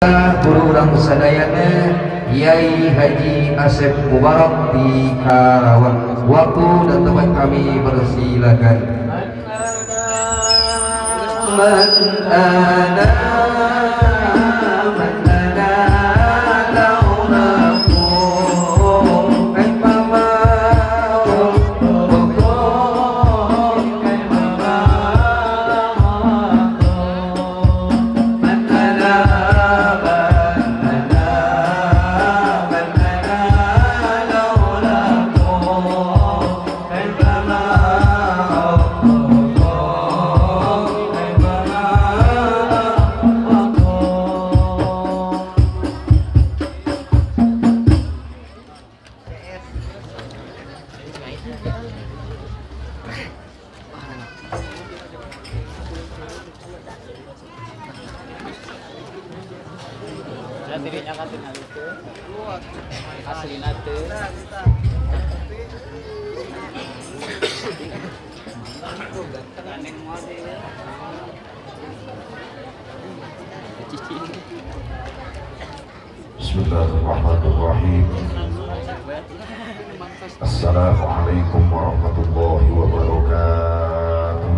Guru urang sadayana Yai Haji Asep Mubarak di Karawang. Waktu dan tempat kami persilakan. Man ana Bismillahirrahmanirrahim. Assalamualaikum warahmatullahi wabarakatuh.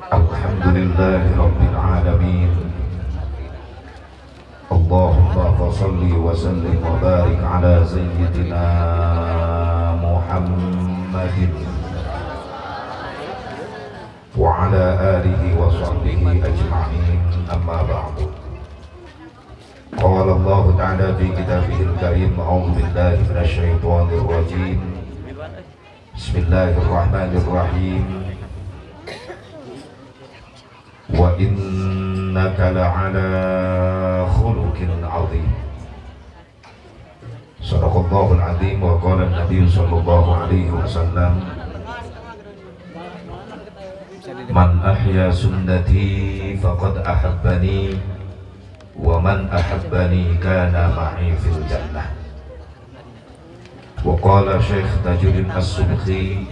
Alhamdulillahi rabbil alamin. Allahumma salli wa sallim wa barik ala sayyidina Muhammadin wa ala alihi wa sahbihi ajma'in, amma ba'du. Qala Allah ta'ala fi kitabihil karim, a'udzu billahi minasy syaithanir rajim. Bismillahirrahmanirrahim. Wa innaka la'ala khuluqin 'adzim. Shadaqallahul 'adzim wa qala an-nabiy sallallahu alaihi wasallam, man ahya sunnati faqad ahabbani wa man ahabbani kana ma'i fil jannah. Wa qala Syekh Tajuddin As-Subki,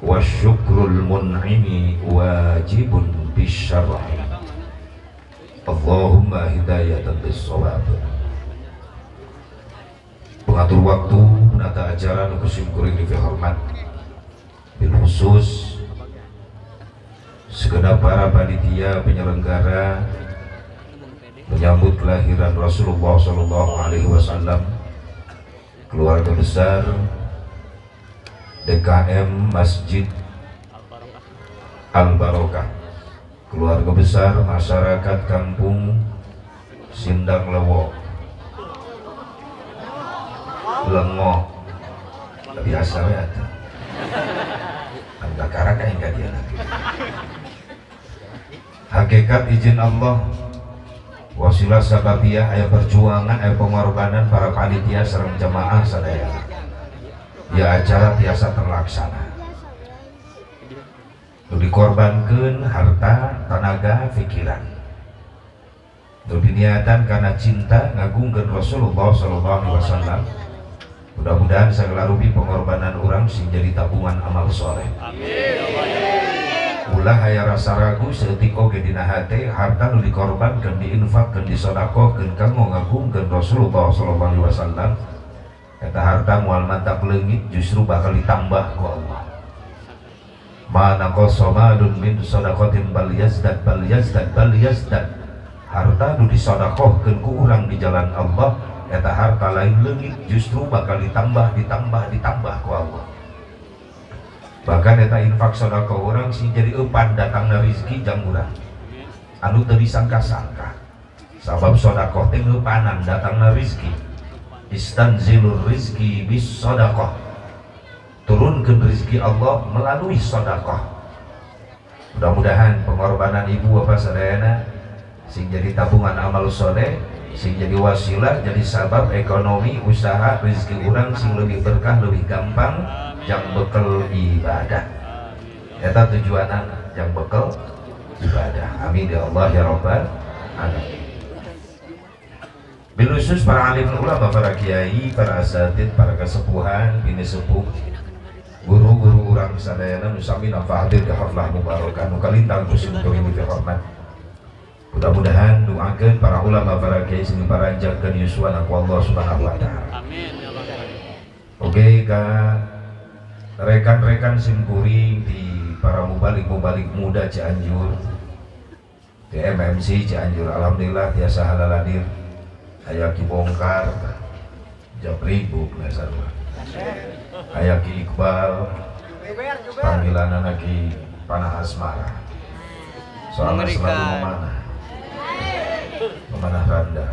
wa syukrul mun'imi wajibun bisyar'i. Allahumma hidayatan bis-shawab. Pengatur waktu penata acara nukusim kuring dihormat, bil khusus segenap para panitia penyelenggara menyambut kelahiran Rasulullah Sallallahu Alaihi Wasallam, keluarga besar DKM Masjid Al-Barokah, keluarga besar masyarakat kampung Sindang Lewo Lengo, biasa ya anda karaka hingga dia nanti. Hakikat izin Allah, wasilah sababiyah aya perjuangan aya pengorbanan para panitia sareng jamaah sadaya, ya acara tiasa terlaksana. Dikorbankeun harta, tenaga, pikiran, diniatan karena cinta ngagungkeun Rasulullah sallallahu alaihi wasallam. Mudah-mudahan segala rupi pengorbanan orang sing jadi tabungan amal soleh. Ulah aya rasa ragu seeutik oge dina hate harta nu dikorbankeun, diinfakkeun, disodakohkeun kanggo ngagungkeun Rasulullah sallallahu alaihi wasallam. Eta harta moal mantap leungit justru bakal ditambah ku Allah. Mana qasamadun min sadaqatin bal yazdad bal yazdad bal yazdad. Harta nu disodakohkeun ku urang di jalan Allah, eta harta lain leungit justru bakal ditambah ku Allah. Bahkan eta infak sedekah orang sing jadi eupan datangna rezeki jang urang anu teu disangka-sangka. Sabab sedekah teh eupanan datangna rezeki. Istanzilur rizki bis sedekah, turunkeun rezeki Allah melalui sedekah. Mudah-mudahan pengorbanan ibu bapak sadayana sing jadi tabungan amal soleh, sing jadi wasilah, jadi sabab ekonomi usaha rezeki orang sing lebih berkah, lebih gampang, yang bekal ibadah. Eta tujuanan yang bekal ibadah. Amin ya Allah ya Rabbal alamin. Bil khusus para alim ulama, para kiai, para asatid, para kesepuhan, bini sepuh, guru-guru urang sadayana nu sami napa hadir di haflah mubarakah nu kalintang kusim kuring fi hormat. Mudah-mudahan doakeun para ulama para kiai sing diparanjangkeun yuswana ku Allah Subhanahu wa taala. Amin ya Allah. Oke ka rekan-rekan sim kuring di para mubalik muda Cianjur. Di MMC Cianjur alhamdulillah tiasa halal hadir. Aya Ki Bongkar Jabribu biasa. Aya Ki Iqbal panggilan Ki Panah Asmara soalnya selalu memanah randa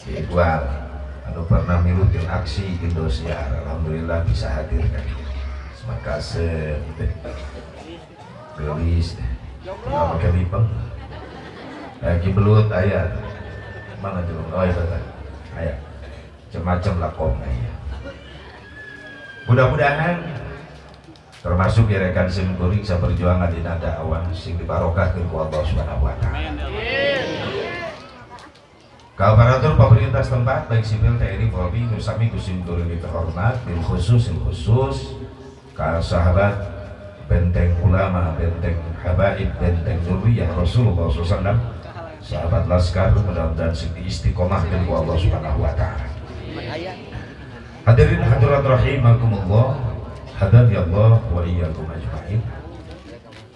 Ki Iqbal anu pernah milutin aksi Indosiar alhamdulillah bisa hadir kan semakasih gelis tidak pakai lipeng Ki Belut ayat mana jelung oh itu ayat macam-macam lakomnya ya. Mudah-mudahan termasuk ya rekan sim kuring sa perjuangan di nada awan sing dibarokahkeun ku Allah Subhanahu wa taala. Ka aparatur pemerintah setempat baik sipil TNI Polri nu sami ku sim kuring dihormat bil khusus ka sahabat benteng ulama, benteng habaib, benteng dzurriyyah Rasulullah SAW, sahabat laskar mudah-mudahan sing istiqomahkeun ku Allah Subhanahu wa taala. Hadirin hadirat rahimakumullah, hadani Allah wa iyyakum ajmain.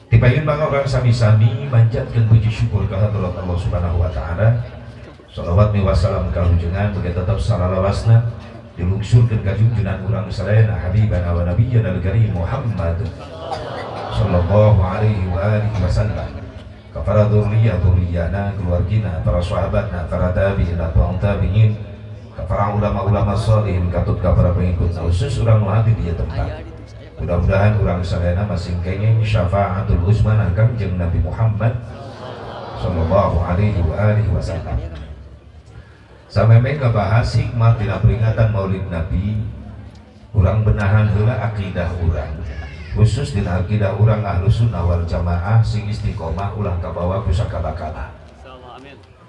Dipayun mangga urang sami-sami manjatkeun puji syukur ka hadrat Allah Subhanahu wa taala. Shalawat mi wassalam ka junjungan bagi tetap salalawasna dilungsurkeun ka junjungan urang sadayana habibana wa nabiyyana al-karim Muhammad sallallahu alaihi wa alihi wasallam. Ka para dzurriyyah-dzurriyyana, keluargina, para sahabatna, para tabi'in, tabi'in, para ulama-ulama sholihin, katut ka para pengikut khusus urang nu hadir di tempat. Mudah-mudahan urang sadayana masing kenging syafaatul uzma Kangjeng Nabi Muhammad sallallahu alaihi wa alihi wasallam. Samemeh ngabahas hikmah dina peringatan Maulid Nabi, urang benahan heula akidah urang. Khusus dina akidah urang Ahlus Sunnah wal Jamaah sing istiqomah ulah kabawa ku sakabakana.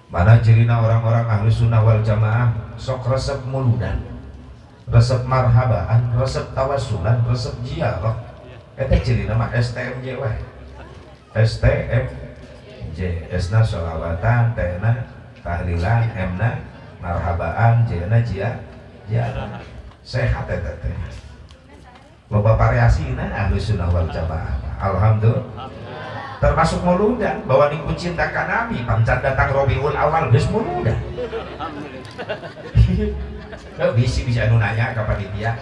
Mana cirina orang-orang Ahlus Sunnah wal Jamaah sok resep muludan, resep marhabaan, resep tawasulan, resep ziarah. Eta cirina mah STMJ wae. STMJ, esna sholawatan, T-na tahlilan, M-na marhabaan, J-na ziarah. Sehat eta teh. Loba variasina Ahlus Sunnah wal Jamaah. Alhamdulillah. Termasuk muludan bahwa niku cinta ka Nabi pancan datang Rabiul Awal geus muludan. Alhamdulillah. Bisa anu nanya ka panitia.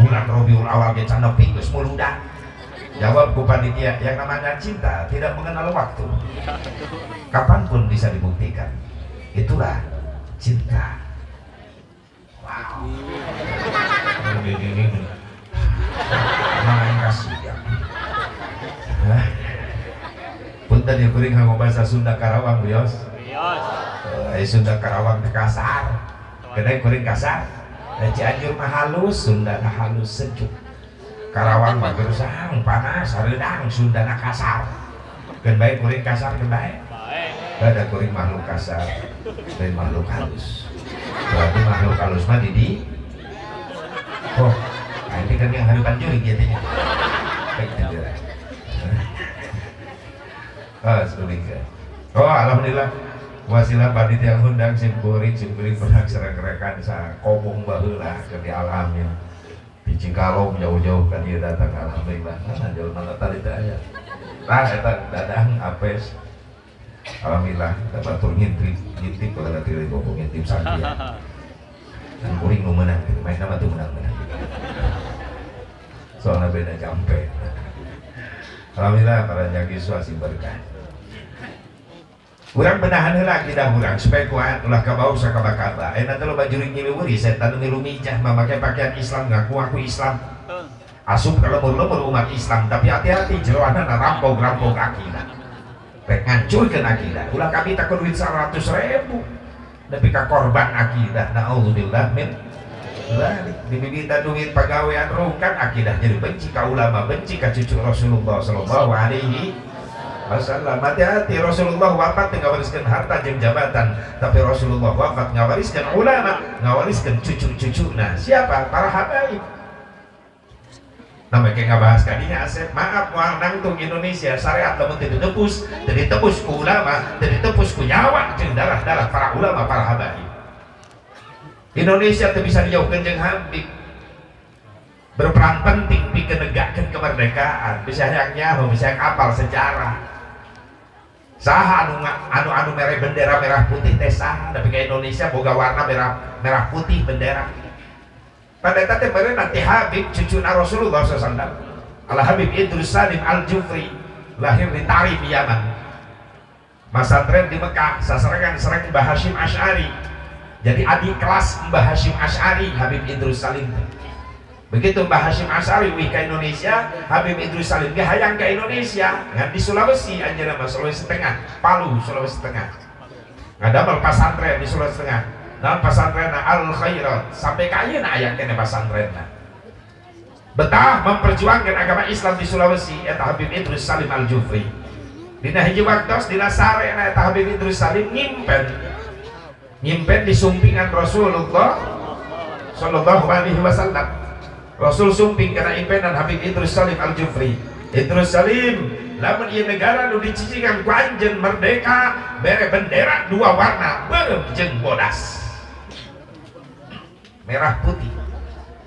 Bulan Rabiul Awal ge can nepi geus muludan. Jawab ku panitia, yang namanya cinta tidak mengenal waktu. Kapanpun bisa dibuktikan. Itulah cinta. Wow. Ini main kasih ya. Punten ya kuring ngomong bahasa Sunda Karawang bios. Sunda Karawang teh kasar. Kedai kuring kasar. Cianjur mah halus, Sunda na halus sejuk. Karawang mah gersang, panas, sareudang, Sunda na kasar. Keun bae kuring kasar keun bae. Ada kuring makhluk kasar, dan makhluk halus. Berarti makhluk halus mah di oh, ini kan yang haripan juri gitu nya. Baik aja. Oh alhamdulillah wasilah panitia undang sim kuring berhak serek-rekan sa kobong baheula ke di alamin di Cikalong jauh-jauh kan dia datang alhamdulillah nah jauh mana tadi aya nah eta dadang apes alhamdulillah dapat tur ngintip kalau nanti lagi ngomong ngintip sandia dan kuring nu meunang main nama tuh menang soalnya beda jampe alhamdulillah para jagi suasi berkah. Urang benahan heula akidah urang supaya kuat ulah kabau sakabakaba. Ayeuna teh loba jurig nyiluweuh setan nu milu mijah mamakai pakaian Islam ngaku aku Islam. Asup ka lemur-lemur umat Islam tapi hati-hati jeroana rampok-rampok akidah. Rek ngancurkeun akidah. Ulah kami takon duit 100.000. Tapi ka korban akidah. Naudzubillah min dzalik. Dibibita duit pagawean rungkan akidah jadi benci ka ulama, benci ka cucu Rasulullah sallallahu alaihi wasallam. Hati-hati Rasulullah wafat ngawariskeun harta jeung jabatan, tapi Rasulullah wafat ngawariskeun ulama, ngawariskeun cucu-cucuna. Siapa? Para habaib. namanya kayak ngabahas kadinya Asep, maaf mual nangtung Indonesia syariat lamun teu ditebus ku ulama, teu ditebus ku nyawa jeung darah-darah para ulama para habaib. Indonesia teu bisa dijauhkeun jeung Habib, berperan penting pikeun negahkeun kemerdekaan, bisa hayang nyaho, bisa hayang apal sejarah. Saha anu mere bendera merah putih teh saha, tapi ke Indonesia boga warna merah putih bendera. Pada teh bener nanti Habib cucuna Rasulullah SAW. Al Habib Idrus Salim Al Jufri lahir di Tarif Yaman. Masantren di Mekah, saserangan serang Mbah Hashim Asy'ari. Jadi adik kelas Mbah Hashim Asy'ari Habib Idrus Salim. Begitu Mbah Hashim Asy'ari wih ke Indonesia, Habib Idrus Salim ge hayang ke Indonesia, ngan di Sulawesi anjeunna mah Sulawesi Tengah, Palu Sulawesi Tengah. Ngadamel pasantren di Sulawesi Tengah. Naon pasantrenna Al Khairat, sampai ka ayeuna aya keneh pasantrenna. Betah memperjuangkan agama Islam di Sulawesi eta Habib Idrus Salim Al Jufri. Dina hiji waktos dina sarena eta Habib Idrus Salim nyimpen di sumpingan Rasulullah sallallahu alaihi wasallam. Rasul sumping karena impenan Habib Idrus Salim Al Jufri. Idrus Salim, lamun ieu negara nu dicicikan ku anjeun merdeka, bere bendera dua warna, beureum jeung bodas. Merah putih.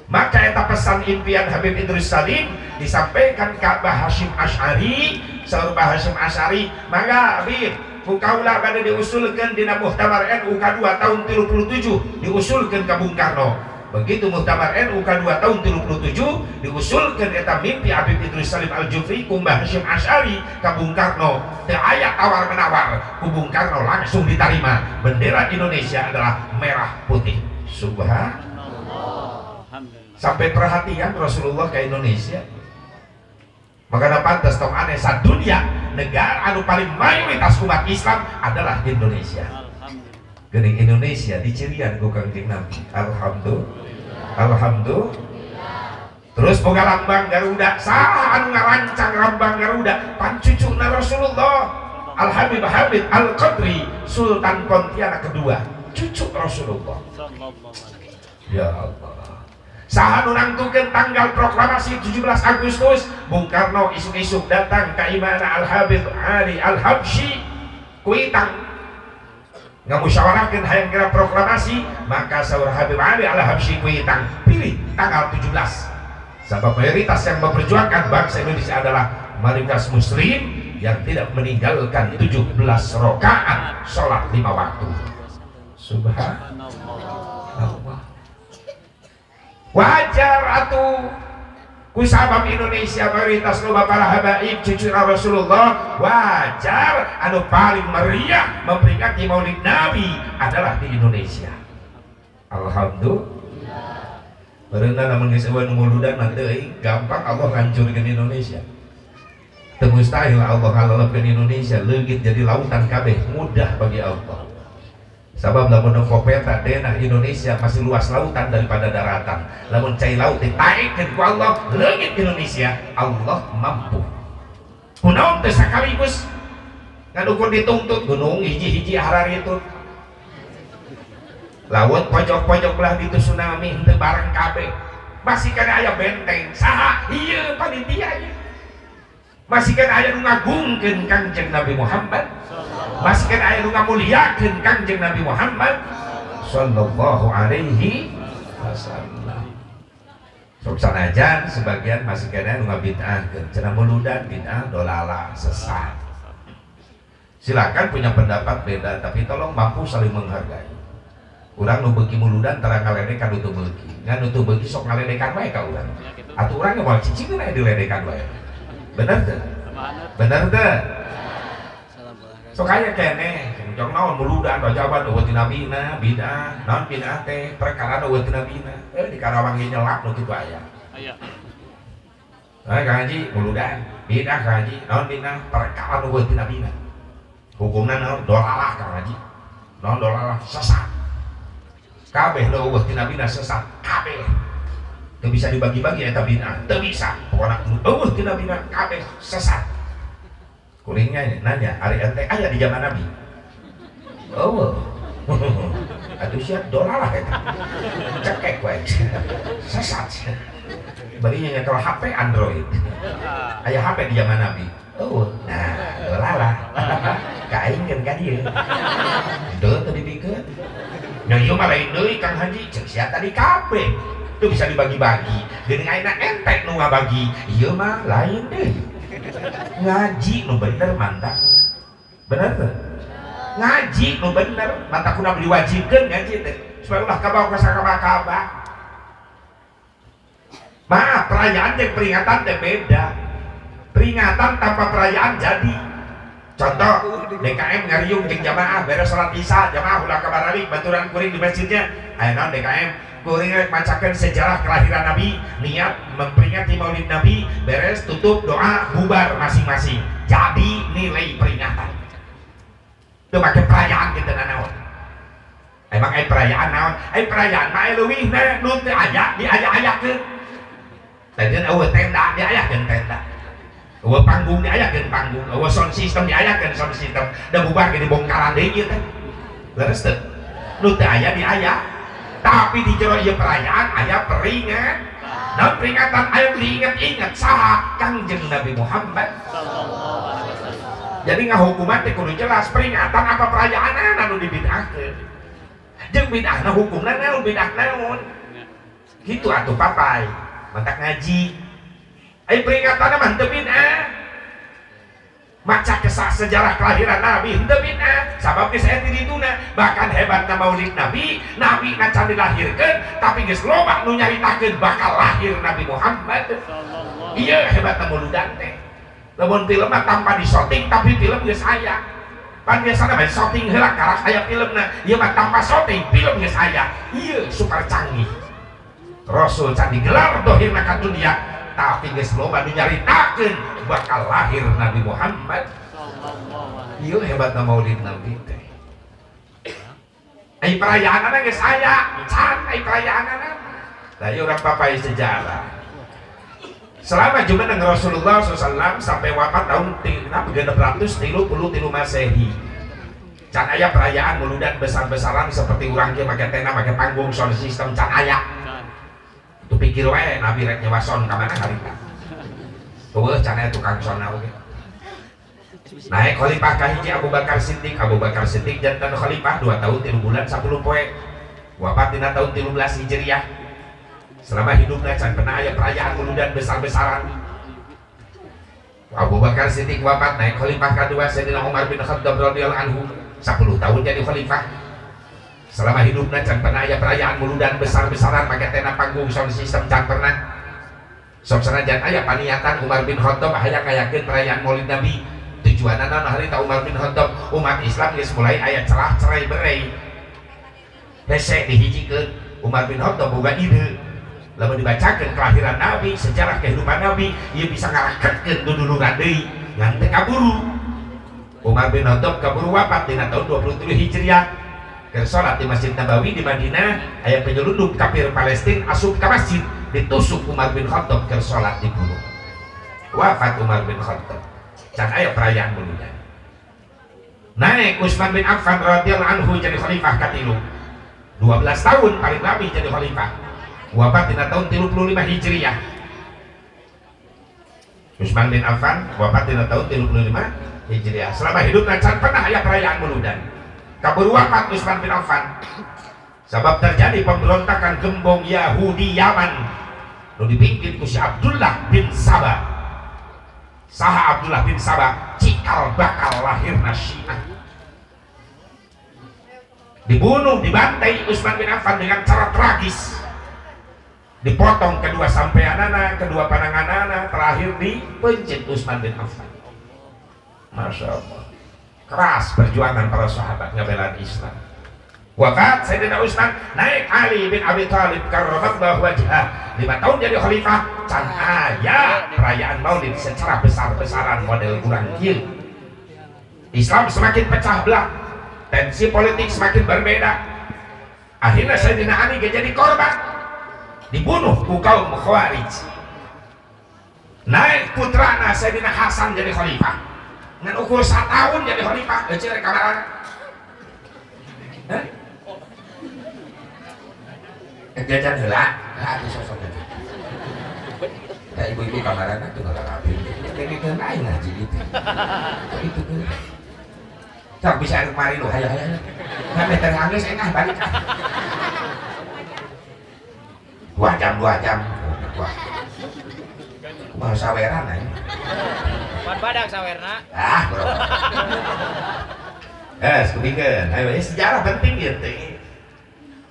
Maka eta pesan impian Habib Idrus Salim disampaikan ka Mbah Hashim Asy'ari, saur Mbah Hashim Asy'ari, mangga Habib, ku kaula bade diusulkeun dina Muktamar NU K2 tahun 37 diusulkeun ka Bung Karno. Begitu Muktamar NU K2 tahun 37 diusulkeun eta mimpi Habib Idrus Salim Al Jufri ku Mbah Hashim Asy'ari ka Bung Karno. Teu aya tawar-menawar, ku Bung Karno langsung diterima. Bendera Indonesia adalah merah putih. Subhanallah. Sampai perhatian Rasulullah ke Indonesia. Makanya pantas tong aneh sadunya negara anu paling mayoritas umat Islam adalah Indonesia. Geuning Indonesia dicirian ku Kangjeng Nabi. Alhamdulillah. Terus boga lambang Garuda. Saha anu ngarancang lambang Garuda? Pancucuna Rasulullah. Al Habib Al Qadri Sultan Pontianak kedua, cucu Rasulullah. Ya Allah. Saha nu nangtukeun tanggal proklamasi 17 Agustus, Bung Karno isuk-isuk datang ka imana Al Habib Ali Al Habsyi kuitang ngamusyawarahkeun hayang geura proklamasi, maka saur Habib Ali Al Habsyi kuitang pilih tanggal 17. Sebab mayoritas yang memperjuangkan bangsa Indonesia adalah mayoritas muslim yang tidak meninggalkan 17 rakaat sholat 5 waktu. Subhanallah. Wajar atuh ku sabab Indonesia mayoritas loba para habaib cucu Rasulullah, wajar anu paling meriah memperingati Maulid Nabi adalah di Indonesia. Alhamdulillah. Berenang namun geus eueuh nu muludan teh gampang Allah ngancurkeun Indonesia. Teu mustahil Allah ngalaleukeun Indonesia leugit jadi lautan kabeh, mudah bagi Allah. Sabab lamun nu peta denah Indonesia masih luas lautan daripada daratan. Lamun cai laut ditaikeun ku Allah leungit Indonesia, Allah mampu. Kunaon teh sakaligus ngadukur dituntut gunung hiji-hiji hararitu. Laut pojok-pojok belah ditu tsunami henteu bareng kabeh. Masih kana aya benteng. Saha? Ieu panitia ieu. Masih kana aya nu ngagungkeun Kangjeng Nabi Muhammad. Masih kan aya nu ngamuliakeun Kangjeng Nabi Muhammad sallallahu alaihi wasallam. Sok sanajan sebagian masih kana nu ngabid'ahkeun, cenah muludan bid'ah dolalah sesat. Silakan punya pendapat beda, tapi tolong mampu saling menghargai. Urang nu beuki muludan tara ngaledekan nu teu beuki. Ngan nu teu beuki sok ngaledekan wae ka urang. Atuh urang ge moal cicing aya diledekan wae. Bener teu? Bener teu? So kaya kene, jong naon muludan bajaban eueuh ti nabina, bidah, naon bidah teh perkara eueuh ti nabina. Di Karawang ge nyelap nu kitu aya. Aya. Ka haji muludan, bidah ka haji, naon bidah perkara eueuh ti nabina. Hukumna naon dolalah ka haji. Naon dolalah sesat. Kabeh eueuh ti nabina sesat, kabeh. Teu bisa dibagi-bagi eta bidah, teu bisa. Pokona eueuh ti nabina kabeh sesat. Kuringnya nanya, ari ente aya di zaman Nabi? Oh, aduh siap dolalah eta. Cekek wae. Sesat. barinya nyekel HP Android. Aya HP di zaman Nabi. Oh, nah, lala. Kain kan ka dieu. Deu teu dibikeun. Nya ieu mah lain deui Kang Haji, ceuk sia tadi kabeh. Itu bisa dibagi-bagi. Geuning ayeuna entek nu ngabagi. Ieu mah lain deui. Ngaji nu bener mantak. Bener teu? Ngaji nu bener, mantak kudu diwajibkeun ngaji teh. Supaya ulah kabawa ka sakabah-kabah. Maaf, perayaan dan peringatan teh beda. Peringatan tanpa perayaan jadi. Contoh, DKM ngariung jeung jamaah beres salat Isya, jamaah ulah kabaralik baturan kuring di masjidnya. Aya naon DKM? Kuring rek macakeun sejarah kelahiran Nabi, niat memperingati Maulid Nabi, beres tutup doa bubar masing-masing. Jadi nilai peringatan. Teu make perayaan kitu naon. Emang perayaan naon? Perayaan mah leuwihna nu teu aya diaya-ayakeun. Tadian eueuh tenda diayakeun tenda. Eueuh panggung diayakeun panggung, eueuh sound system diayakeun sound system. Da bubar ge dibongkaran deui ieu teh. Leres teu? Nu teu aya diaya. Tapi di jero ieu perayaan aya peringat. Dan peringatan aya diingat-ingat saha Kangjeng Nabi Muhammad sallallahu alaihi wasallam. Jadi ngahukuman teh kudu jelas peringatan apa perayaan anu dibidahkeun. Jeung bidahna hukumna naon bidah naon. Kitu atuh papai. Mantak ngaji. Peringatan mah teu bid'ah. Maca kisah sejarah kelahiran Nabi teu bid'ah. Sabab geus aya di dituna. Bahkan hebatna Maulid Nabi, Nabi can dilahirkeun tapi geus loba nu nyaritakeun bakal lahir Nabi Muhammad. Ieu hebatna mauludan teh. Lamun film mah tanpa disoting tapi film geus aya. Pan biasana mah syuting heula karak aya filmna. Ieu mah tanpa syuting film geus aya. Ieu super canggih. Rasul can digelar dohirna ka dunia tapi geus loba nu nyaritakeun bakal lahir Nabi Muhammad. Ieu hebatna Maulid Nabi teh. Ai perayaanna geus aya, can ai perayaanna. Da ieu urang papai sejarah. Selama jumeneng Rasulullah SAW sampai wafat tahun 633 Masehi. Can aya perayaan muludan besar-besaran seperti urang kieu make tenda, make panggung, sound system can aya. Tu pikir wae Nabi rek nyewa son ka mana harita. Tueuh can aya tukang sonna oge. Naik khalifah kahiji Abu Bakar Siddiq. Abu Bakar Siddiq jantan khalifah 2 tahun 3 bulan 10 poe. Wafat dina tahun 13 Hijriah. Selama hidupnya can pernah aya perayaan muludan besar-besaran. Abu Bakar Siddiq wafat, naik khalifah kedua Sayyidina Umar bin Khattab radhiyallahu anhu 10 tahun jadi khalifah. Selama hidupnya can pernah aya perayaan muludan besar-besaran pakai tenda panggung sound system can pernah. Sok sanajan aya paniatan Umar bin Khattab hayang ngayakeun perayaan Maulid Nabi. Tujuanna naon harita Umar bin Khattab? Umat Islam geus mulai aya celah cerai-berai. Hese dihijikeun Umar bin Khattab boga ide. Lamun dibacakeun kelahiran Nabi, sejarah kehidupan Nabi, ieu bisa ngarakeun duduluran deui ngan teu kaburu. Umar bin Khattab kaburu wafat dina tahun 27 Hijriah. Keur salat di Masjid Nabawi di Madinah, aya penyelundup kafir Palestina asup ka masjid, ditusuk Umar bin Khattab keur salat dibunuh. Wafat Umar bin Khattab. Can aya perayaan muludan. Naik Utsman bin Affan radhiyallahu anhu jadi khalifah katilu. 12 tahun paling lami jadi khalifah. Wafat dina tahun 35 Hijriah. Utsman bin Affan wafat dina tahun 35 Hijriah. Selama hidupna can pernah aya perayaan muludan. Kaburu wafat Utsman bin Affan. Sebab terjadi pemberontakan gembong Yahudi Yaman nu dipimpin ku si Abdullah bin Sabah. Saha Abdullah bin Sabah? Cikal bakal lahirna Syiah. Dibunuh, dibantai Utsman bin Affan dengan cara tragis. Dipotong kedua sampeanana, kedua pananganana, terakhir dipencet Utsman bin Affan. Masya Allah. Keras perjuangan para sahabat ngabelaan Islam. Wafat Sayyidina Utsman, naik Ali bin Abi Thalib karramallahu wajhah. 5 tahun jadi khalifah, can aya perayaan Maulid secara besar-besaran model urang kieu. Islam semakin pecah belah, tensi politik semakin berbeda. Akhirnya Sayyidina Ali jadi korban, dibunuh ku kaum Khawarij. Naik putrana Sayyidina Hasan jadi khalifah. Ngan ukur 1 tahun jadi khalifah, eceu rek kamarana. Hah? Jajan heula, atuh sosok. Eta ibu-ibu kamarana tuh nggak ngapain. Kayak lain ngaji gitu. Itu tuh. Cak bisa kemari lu, hayah. Nggak dari Inggris engah balik. 2 jam. Wah. Mau saweran aja. Pan badak sawerna. Bro. Sepikeun. Ayo sejarah penting gitu.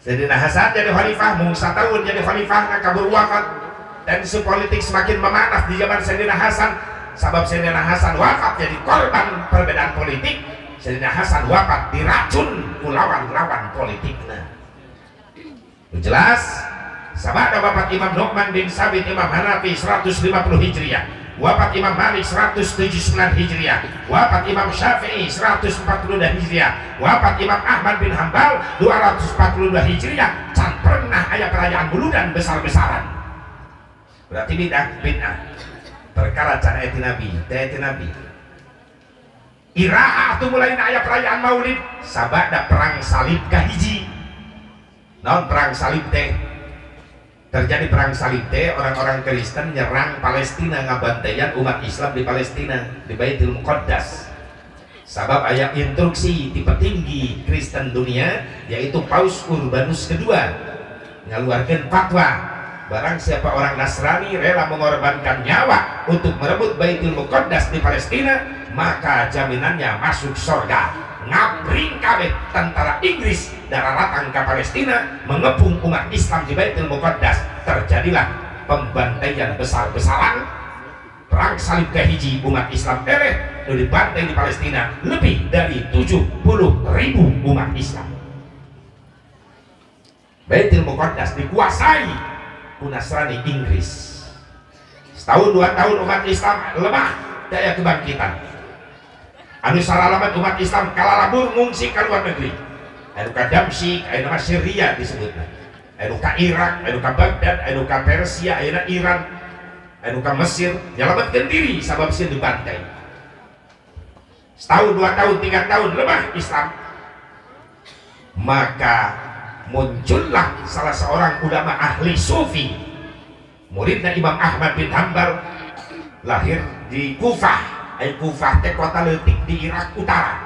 Sayyidina Hasan jadi khalifah, mung 1 tahun jadi khalifah kabur wafat. Dan isu politik semakin memanas di zaman Sayyidina Hasan. Sebab Sayyidina Hasan wafat jadi korban perbedaan politik. Sayyidina Hasan wafat diracun ku lawan-lawan politiknya. Jelas? Sabada wafat Imam Nu'man bin Sabit Imam Hanafi 150 Hijriah, wafat Imam Malik 179 Hijriah, wafat Imam Syafi'i 142 Hijriah, wafat Imam Ahmad bin Hambal 242 Hijriah. Can pernah aya perayaan buludan besar-besaran. Berarti bid'ah. Perkara can ayat Nabi, Nabi. Iraha atuh mulai aya perayaan Maulid sabada perang salib kahiji. Naon perang salib teh? Terjadi perang salib teh, orang-orang Kristen nyerang Palestina, ngabantaian umat Islam di Palestina, di Baitul Muqaddas. Sabab aya instruksi di petinggi Kristen dunia, yaitu Paus Urbanus II ngaluarkeun fatwa, barang siapa orang Nasrani rela mengorbankan nyawa untuk merebut Baitul Muqaddas di Palestina, maka jaminannya masuk surga. Ngabring kabeh tentara Inggris daratang ke Palestina mengepung umat Islam di Baitul Muqaddas. Terjadilah pembantaian besar-besaran, perang salib kahiji, umat Islam dibantai di Palestina lebih dari 70.000 umat Islam. Baitul Muqaddas dikuasai Nasrani Inggris. Setahun 2 tahun umat Islam lemah daya kebangkitan. Anu salalamat umat Islam kalalabur ngungsi ke luar negeri. Anu ka Damsyik, anu ka Syria disebutna. Anu ka Irak, anu ka Baghdad, anu ka Persia, anu Iran, anu ka Mesir, nyelametkeun diri sabab sieun dibantai. Setahun, 2 tahun, 3 tahun lemah Islam. Maka muncullah salah seorang ulama ahli sufi, muridnya Imam Ahmad bin Hambal, lahir di Kufah. Kufah teh kota leutik di Irak Utara.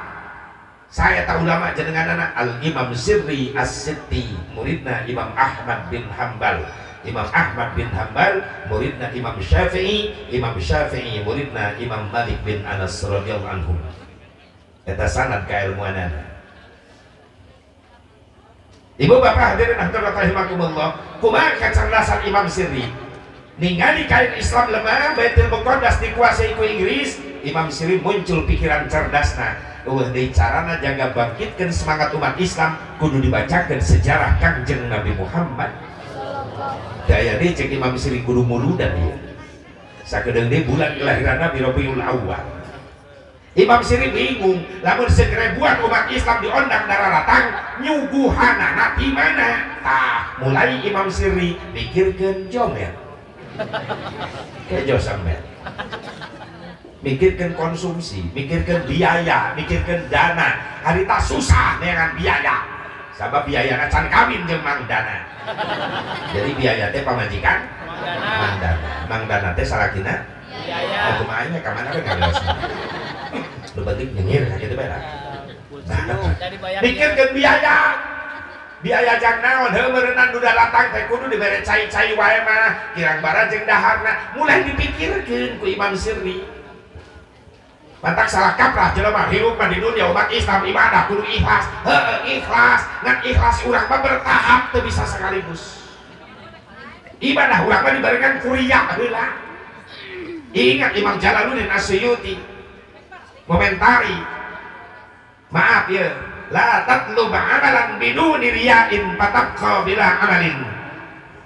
Saya tahu ulama jenengan anak Al-Imam Sirri As-Sitti, muridna Imam Ahmad bin Hambal. Imam Ahmad bin Hambal muridna Imam Syafi'i, Imam Syafi'i muridna Imam Malik bin Anas radhiyallahu anhu. Eta sanad kailmuanana. Ibu bapak hadirin hadirat rahimakumullah, kumaha kecerdasan Imam Sirri ningali kain Islam lemah, Baitul Muqaddas dikuasai ku Inggris. Imam Sirri muncul pikiran cerdasna, deui carana jaga bangkitkeun semangat umat Islam kudu dibacakeun sejarah Kangjeng Nabi Muhammad. Daya deui cek Imam Sirri kudu muludan ieu. Sakedeung deui bulan kelahiran Nabi Rabiul Awwal. Imam Sirri bingung, lamun segeribuan umat Islam diondang dararatang nyuguhanana di mana? Tah, mulai Imam Sirri mikirkeun jomet. Kayak josamet. Mikirkan konsumsi, mikirkan biaya, mikirkan dana. Harita susah dengan biaya, sabab biaya can kawin jeung mang dana. Jadi biaya teh pamajikan mang dana. Mang dana teh salakina biaya. Kumanya ka mana we ngabeosna. Lu penting nyengir ka kitu bae lah. Mikirkan biaya. Biaya jang naon heuh meureunna nu datang teh kudu dibere cai-cai wae mah, kirang bara jeung daharna. Mulai dipikirkeun ku Imam Sirri. Mantak salah kaprah jelema hirup di dunia umat Islam ibadah kudu ikhlas. Ikhlas, ngan ikhlas urang mah bertahap teu bisa sekaligus. Ibadah urang mah dibarengan kuliah heula. Ingat Imam Jalaluddin As-Suyuti komentari. Maaf ya, la tatlub amalan biduni riya'in fatabqa bila amalin.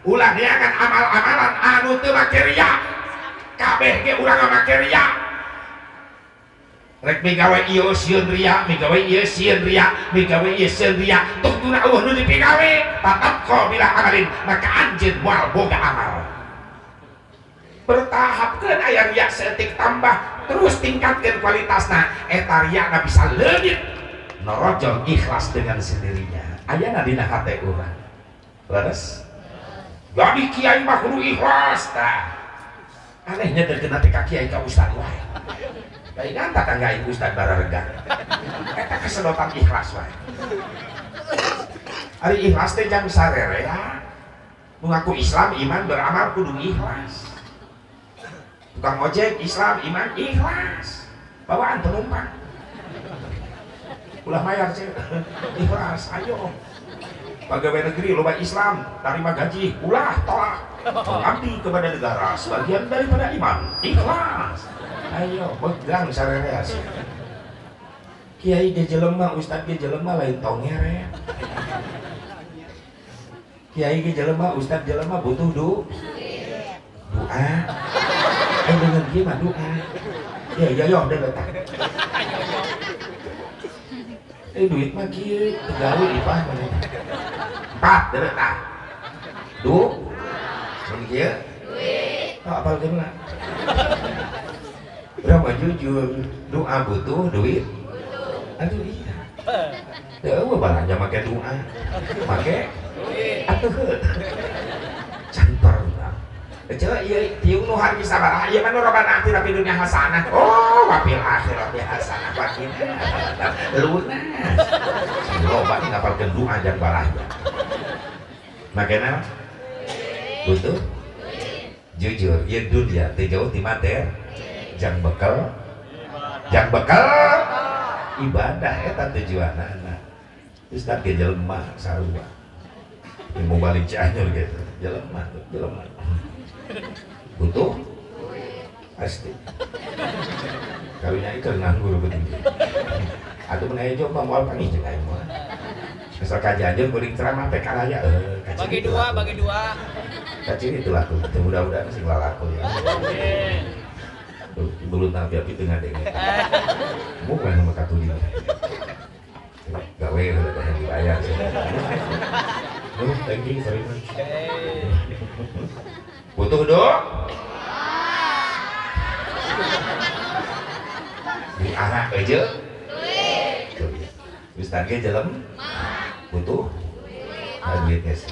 Ulah niangan amal-amalan anu teu make riya. Kabeh ge urang make riya. Rek migawe ieu sieun ria, migawe ieu sieun ria, migawe ieu sieun ria, tuktuna Allah nu dipigawe tatabqa bila amalin, maka anjeun moal boga amal. Bertahapkeun aya ria seetik tambah, terus tingkatkeun kualitasna, eta riana bisa leungit norojol ikhlas dengan sendirinya. Ayana dina hate urang. Leres? Jadi kiai mah kudu ikhlas tah. anehnya terkena teh kaki aing ka ustad wae bae nganta tangga ibu ustad bararega eta kesedotan ikhlas wae ari ikhlas teh jang sarerea nu ngaku Islam iman beramal kudu ikhlas tukang ojek Islam iman ikhlas bawaan penumpang ulah mayar cek ikhlas ayo pegawai negeri loba Islam terima gaji ulah tolak mengabdi kepada negara sebagian daripada iman ikhlas ayo pegang sarerea sih kiai ge jelema ustad ge jelema lain tongere kiai ge jelema ustad jelema butuh doa dengan gimana doa ya yo deh letak duit mah kieu gawe ipah mana empat deh letak mun kieu duit apal geuna berapa jujur doa butuh duit aduh iya eueuh balanja make doa make atuh cantor coba iya tiung nu hargi sabaraha ieu mah nu robana ati tapi dunia hasanah oh wafil akhirati hasanah wakin lunas loba nih ngapalkeun doa jeung balanja makana butuh jujur ieu dunia teh jauh ti mater jang bekal ibadah eta tujuanna ustad ge jelema sarua mau balik Cianjur gitu jelema butuh pasti karunya ikan nganggur betul atau menaik coba mau panggil jeung aing mah asal kajanjeun kuring ceramah teh kalaya bagi dua kaciri itu laku mudah-mudahan sing lalaku ya belum api-api tengah denge bukan nama katuli gawe udah yang dibayar sih thank you very much butuh doa di anak aja Ustaz ge jelem butuh duit guys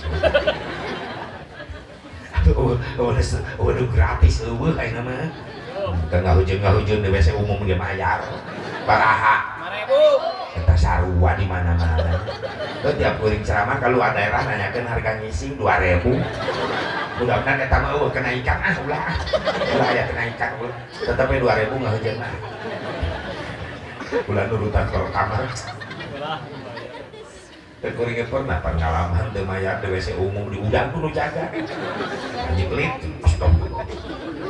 waduh gratis eueuh ayeuna mah teu ngahujung di WC umum ge bayar baraha 5.000 kita sarua di mana-mana tiap kuring ceramah kalau ada daerah nanyakan harga ngising 2.000 mudah-mudahan kita mau kenaikan ulah ya kenaikan tetapi 2.000 nggak hujan lah bulan urutan ke kamar terkuringnya pernah pengalaman demayar di WC umum di udang kudu jaga anjing pelit stop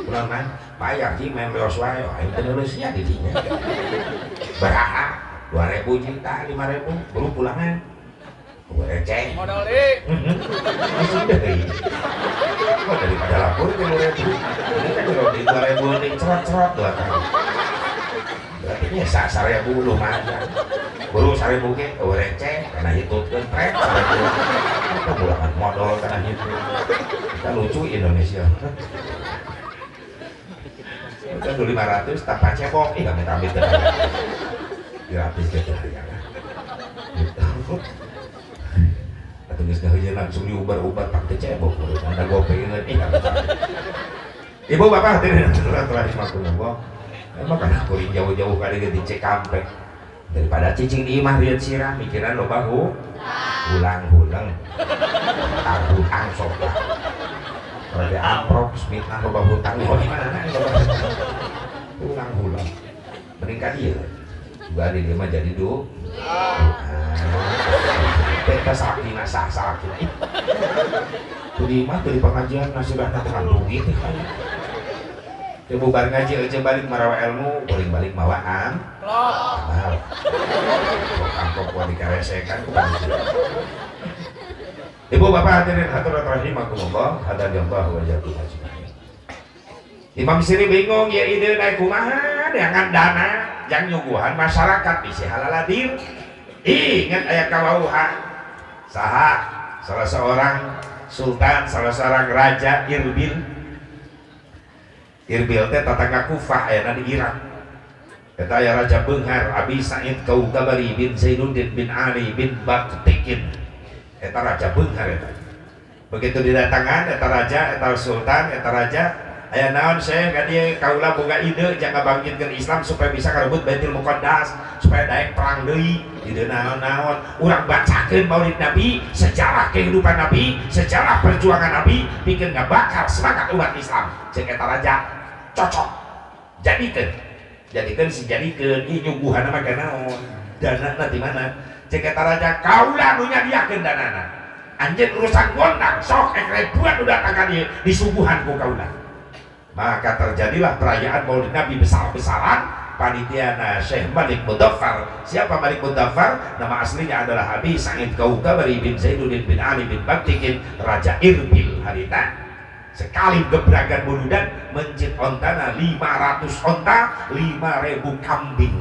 pulang man bayar sih main leos wae ayo tenelusnya di dinya baraha 2.000 juta 5.000 baru pulangan gue receh modal deh masih deh kok daripada lapor ke 2.000 ini kan kalau di 2.000 ini cerot-cerot 2 kali berarti ini sasar ya bulu aja baru 1.000 ke gue receh karena itu kan trek kita pulangan modal karena itu kita lucu Indonesia kita dulu 500 tanpa cebok kami ambil gratis gitu ya atau geus gaeujeun langsung diubar-ubar pakai cebok anda gopein ibu bapak hadirin terakhir makulullah emang kan kuring jauh-jauh kali di Cikampek daripada cicing di imah lihat sirah mikiran lo bahu ulang-ulang hutang sopa kalau di amprok mitnah lo bahu hutang oh gimana ulang-ulang meningkat dia juga dia mah jadi kita sakina sakina tuh di mah tuh di pengajian nasihat tekan duit coba bar ngaji aja balik marawa ilmu boleh balik mawaan mahal kangkok kuali karesekan ibu bapak hadirin hadirat rahimakumullah hadanallahu wa iyyakum ajmain Imam Siri bingung ya ide naik kumaha dengan dana yang nyuguhan masyarakat bisa halaladil ingat ayat kawauha saha salah seorang sultan salah seorang raja Irbil teh tatangga Kufah ayana di Irak kata ya Raja Benghar Abi Sa'id Kaugabari bin Zainuddin bin Ali bin Baktikin eta Raja Benghar eta begitu didatangan eta raja eta sultan eta raja aya naon saya ka dieu kaula boga ide jangan bangkitkeun Islam supaya bisa karebut Baitul Muqaddas supaya daek perang deui ide naon-naon urang bacakeun Maulid Nabi sejarah kehidupan Nabi sejarah perjuangan Nabi bikin ngabakar semangat umat Islam ceuk eta raja cocok jadikeun ieu nyuguhan mah kanaon danana di mana ceuk eta raja kaula nu nyadiakeun danana anjeun urusan gondang sok ribuan udah ka dieu disuguhan ku kaula. Maka terjadilah perayaan Maulid Nabi besar-besaran. Panitiana Syekh Malik Mudaffar. Siapa Malik Mudaffar? Nama aslinya adalah Abi Sa'id Kaukabari bin Zainuddin bin Ali bin Baktikin Raja Irbil harita. Sekali gebragan muludan mencit ontana 500 onta 5.000 kambing.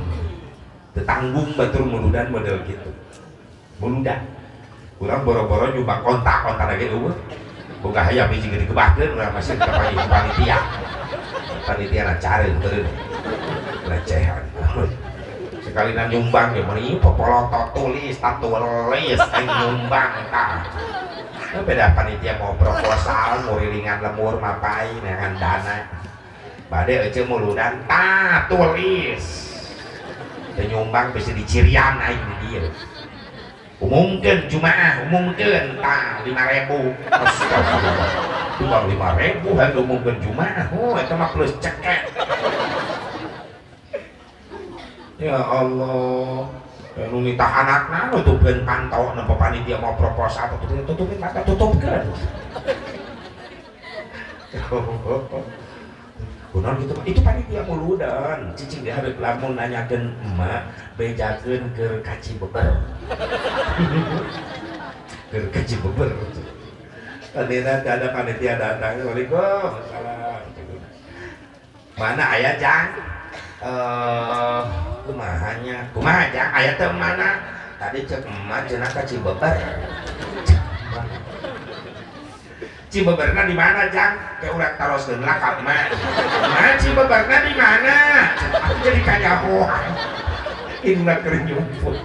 Tetanggung batur muludan model gitu. Muludan. Kurang boro-boro nyumbang onta lagi eueuh. Boga hayam hiji geuning kebahkeun urang masih kapangi panitia na careun teureun lecehan sekali na nyumbang ge meuni popoloto tulis nyumbang tah beda panitia mau proposal mau rilingan lemur mapai neangan dana bade ece muludan tah tulis teu nyumbang bisa dicirian aing di dieu umumkeun jumaah umumkeun tah 5.000 astagfirullah cuma 5.000 hanya umumkeun jumaah eta mah plus ceket ya Allah nu nitah anakna nutupkeun pantau nempo panitia mau proposal tutupin mata tutupkeun kunaon gitu itu panitia muludan cicing dia hareup lamun nanyakeun emak bejakeun keur kaci beber keur kaci beber tadina ada panitia datang waalaikumsalam mana aya jang kumaha jang aya teh mana tadi cek emak cenah kaci beber Cibeberna di mana jang? Kayak urang taroskeun lakap mah. Nah, Cibeberna di mana? Aku jadi kanyahoan. Inna keur nyumput.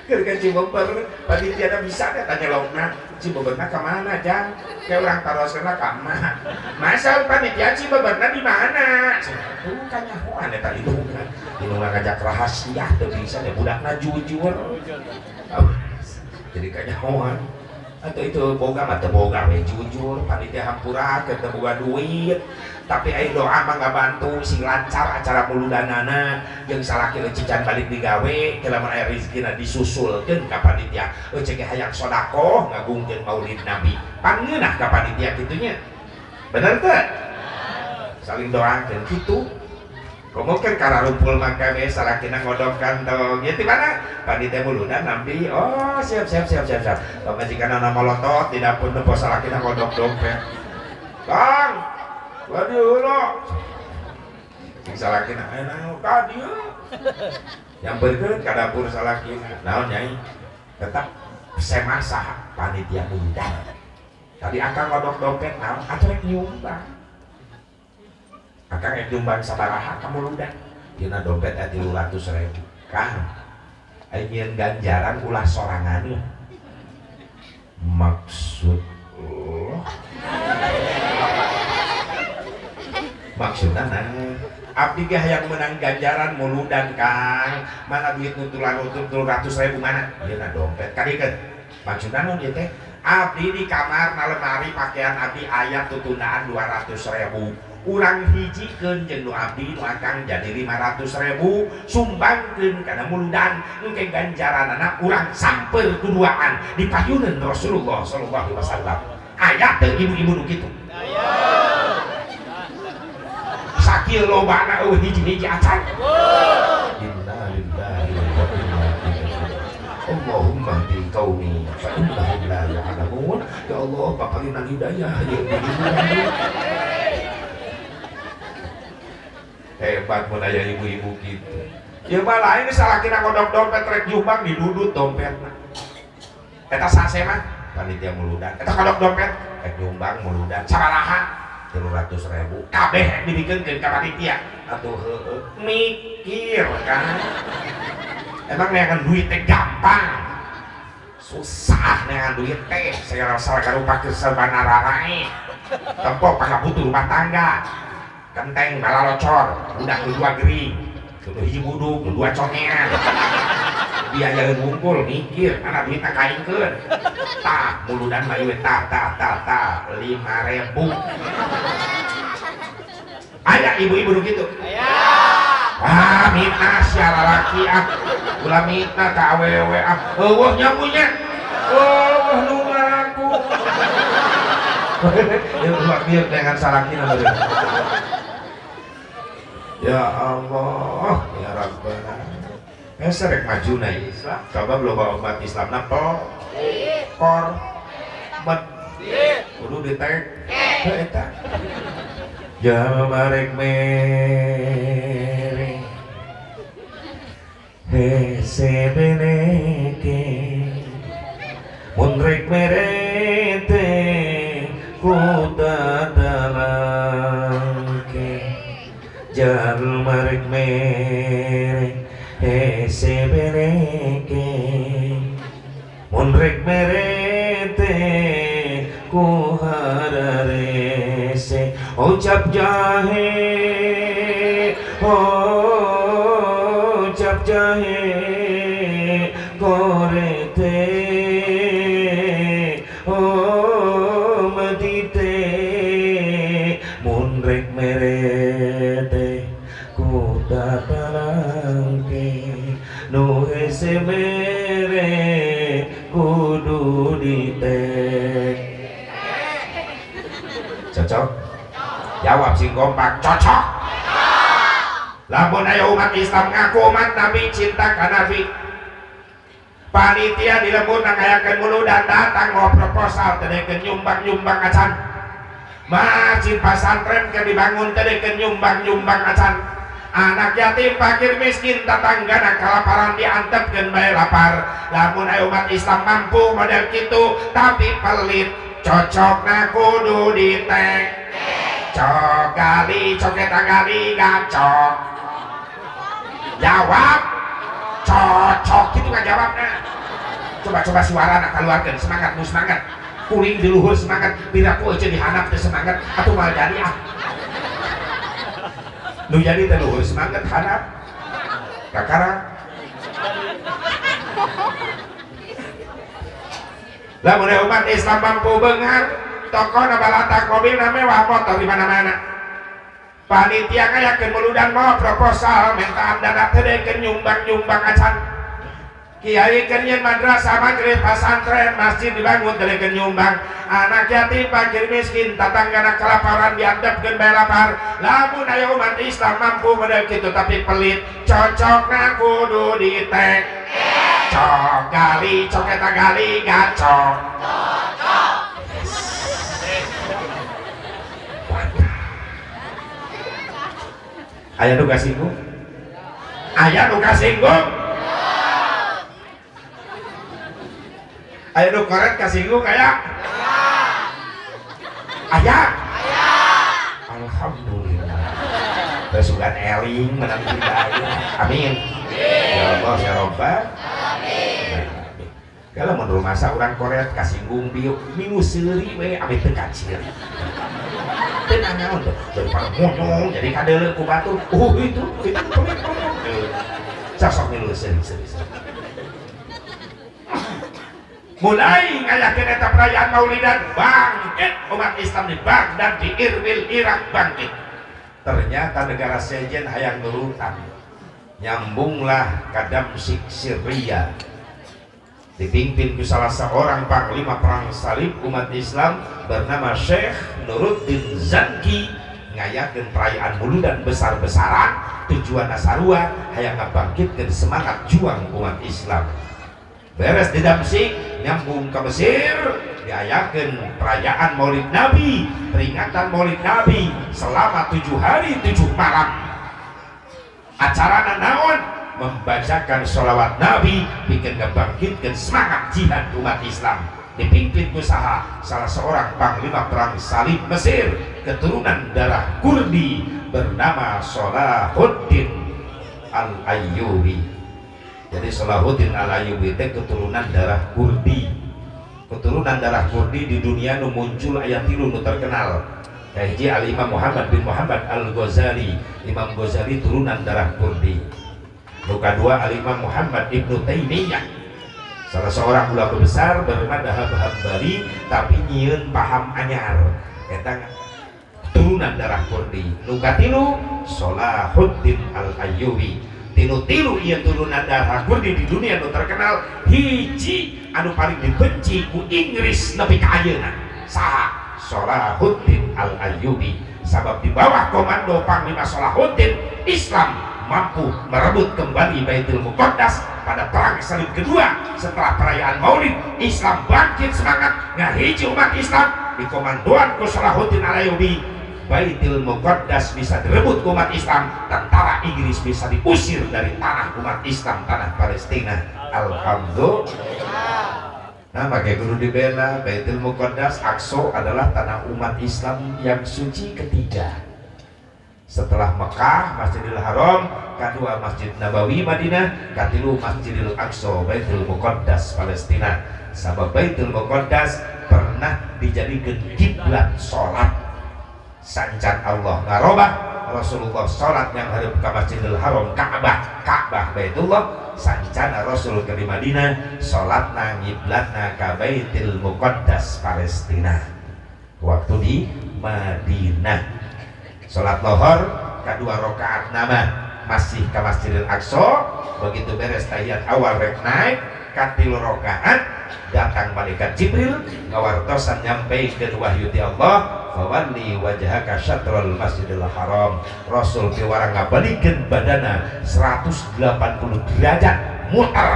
Keur ka Cibeber, panitia bisa teh tanya logna. Cibeberna ka mana jang? Kayak urang taroskeun lakap mah. Masa panitia Cibeberna di mana? Kanyahoan eta itu kan. Ini ngajak rahasia teu bisa deh budakna jujur. Jadi kanyahoan. Atau itu boga mah teu boga we jujur panitia hampura teu boga duit tapi aya doa mah ngabantu sing lancar acara muludanana jeung salaki lecican balik digawe teu lamun aya rezekina disusulkeun ka panitia ceuk hayang sedekah ngagungkeun Maulid Nabi pangeunah ka panitia kitu nya bener teu saling doakeun kitu komokeun kararumpul mangka we salakina ngodongkan dong ya di mana panitia muludan nampi oh siap pamajikanna nama lotot di dapur nempo salakina ngodong dompet Kang waduh lo sing salakina naon ka dieu nyamperkeun ka dapur salakina naon nyai tetap semasa panitia muludan tadi akang ngodong dompet naon atuh rek nyumbang akang nyumbang sabaraha ka muludan dina dompet 300.000 Kang ayeun ganjaran ulah sorangan maksud maksudna naon abdi ge hayang menang ganjaran muludan Kang mana duit nu 300.000 mana dina dompet kadikeun maksudna naon ieu teh abdi di kamar na lemari pakaian abdi aya tutundaan 200.000 urang hijikeun jeung nu abdi nu akang jadi 500.000 sumbangkeun kana muludan engke ganjaranana urang samper kuduaan dipayuneun Rasulullah sallallahu alaihi wasallam aya teu ibu-ibu nu kitu aya sakieu lobana eueuh hiji-hiji acan inna lillahi wa inna ilaihi raji'un Allahumma di qaumi fa innahum la ya'lamun ya Allah paparinang hidayah ya hebat mun aya ibu-ibu gitu ya mah lain salakina ngodong dompet rek jumbang didudut dompetna eta sase mah panitia muludan eta ngodong dompet rek jumbang muludan sabaraha 300.000 kabeh dibikeunkeun ka panitia atuh heueuh mikir kan emang neangan duit teh gampang susah dengan duit teh saya rasa karupa keserbanara naik tempo pangabutuh rumah tangga kenteng balalocor budak kedua gering kedua hiji buduk kedua congean biaya ngumpul mikir anak duitnya kaingkeun tak muludan mah ieu tak 5.000 aya ibu-ibu nu kitu mitna sia lalaki ulah mitna ka awewe eueuh nyamunya eueuh nu ngaku dia dengan salakina bener. Ya Allah ya Rabbana serek maju na Islam coba loba umat Islam napo kor met kudu ditek eta jamarek mere sebeneke mun rek merete kuda dalamke jamarek mere sebeneke mun rek merete ku hararese ucap jahe ucap jahe korete medite mun rek merete ku datalangke nu hese mere kudu ditek cocok jawab sing kompak cocok lamun aya umat Islam ngaku umat Nabi cinta ka Nabi panitia di lembur nangayakeun muludan datang mau proposal tedekeun nyumbang acan masjid pesantren keur dibangun tedekeun nyumbang acan anak yatim fakir miskin tetanggana kalaparan diantepkeun bae lapar lamun aya umat Islam mampu model kitu tapi pelit cocokna kudu ditek cok gali coket gali gacok jawab cocok gitu kan jawabnya coba suara nak keluarkan semangat kuring di luhur semangat piraku aja dihanap teh semangat atau mal jadi lu jadi teh luhur semangat hanap kakara lamun umat Islam mampu beungar toko na balata mobil na mewah motor di mana-mana panitia ngayakeun muludan mau proposal minta dana tedekeun nyumbang acan kiai keur nyeun madrasah magrib pesantren masjid dibangun tedekeun nyumbang anak yatim fakir miskin tetanggana kelaparan diantepkeun bae lapar lamun aya umat Islam mampu model kitu tapi pelit cocokna kudu ditek cok gali coket gali gacok aya nu kasinggung aya nu kasinggung aya nu koret kasinggung aya alhamdulillah besugan eling menang hidayah amin ya Allah ya Rabbal kalau menurut masa orang Korea kasinggung biuk minggu seuri we ame teu kacir tenang naon tuh daripada monyong jadi kadeuleu ku batur itu sosok minggu seuri mulai ngayakeun eta perayaan Maulidan bangkit umat Islam di Baghdad di Irbil Irak bangkit ternyata negara sejen hayang nurutan nyambunglah ke Damsyik Syria dipimpin ke salah seorang panglima perang salib umat Islam bernama Syekh Nuruddin Zanki ngayakeun perayaan muludan besar-besaran tujuan sarua hayang ngabangkitkeun semangat juang umat Islam beres di Damsyik nyambung ke Mesir diayakeun perayaan Maulid Nabi peringatan Maulid Nabi selama 7 hari 7 malam acarana naon membacakan sholawat Nabi bikin ngebangkitkan semangat jihad umat Islam dipimpin usaha salah seorang panglima perang salib Mesir keturunan darah Kurdi bernama Salahuddin Al-Ayyubi Jadi Salahuddin Al-Ayyubi teh keturunan darah Kurdi. Keturunan darah Kurdi di dunia nu muncul aya 3 nu terkenal. Hiji Al-Imam Muhammad bin Muhammad Al-Ghazali. Imam Ghazali turunan darah Kurdi. Nu kadua Al-Imam Muhammad Ibnu Taimiyah, salah seorang ulama besar bermadhab Hambali tapi nyieun paham anyar eta turunan darah Kurdi. Nu katilu Salahuddin Al-Ayyubi. Tilu ieu turunan darah Kurdi di dunia nu terkenal. Hiji anu paling dibenci ku Inggris nepi ka ayeuna saha? Salahuddin Al-Ayyubi. Sabab di bawah komando Panglima Salahuddin Islam mampu merebut kembali Baitul Muqaddas pada perang salib kedua. Setelah perayaan Maulid, Islam bangkit semangat ngahiji umat Islam di komandoan ku Salahuddin Al-Ayyubi. Baitul Muqaddas bisa direbut umat Islam, tentara Inggris bisa diusir dari tanah umat Islam, tanah Palestina. Alhamdulillah. Nah, pakai guru dibela Baitul Muqaddas. Aqsa adalah tanah umat Islam yang suci ketiga. Setelah Mekah, Masjidil Haram, kedua Masjid Nabawi Madinah, katilu Masjidil Aqsa, Baitul Muqaddas Palestina. Sabab Baitul Muqaddas pernah dijadikan kiblat salat. Sancan Allah ngarobah Rasulullah salat yang hadap ke Masjidil Haram, Ka'bah Baitullah. Sancana Rasul ke di Madinah salatna ngiblatna ka Baitul Muqaddas Palestina. Waktu di Madinah salat lohor kedua rakaat nama masih ke Masjidil Aqsa. Begitu beres tahiyat awal rek naik katilu rakaat datang malaikat Jibril ngawartosan nyampe ke wahyu ti Allah, fawalli wajhaka syatrul Masjidil Haram. Rasul kiwara ngabalikeun badana 180 derajat muter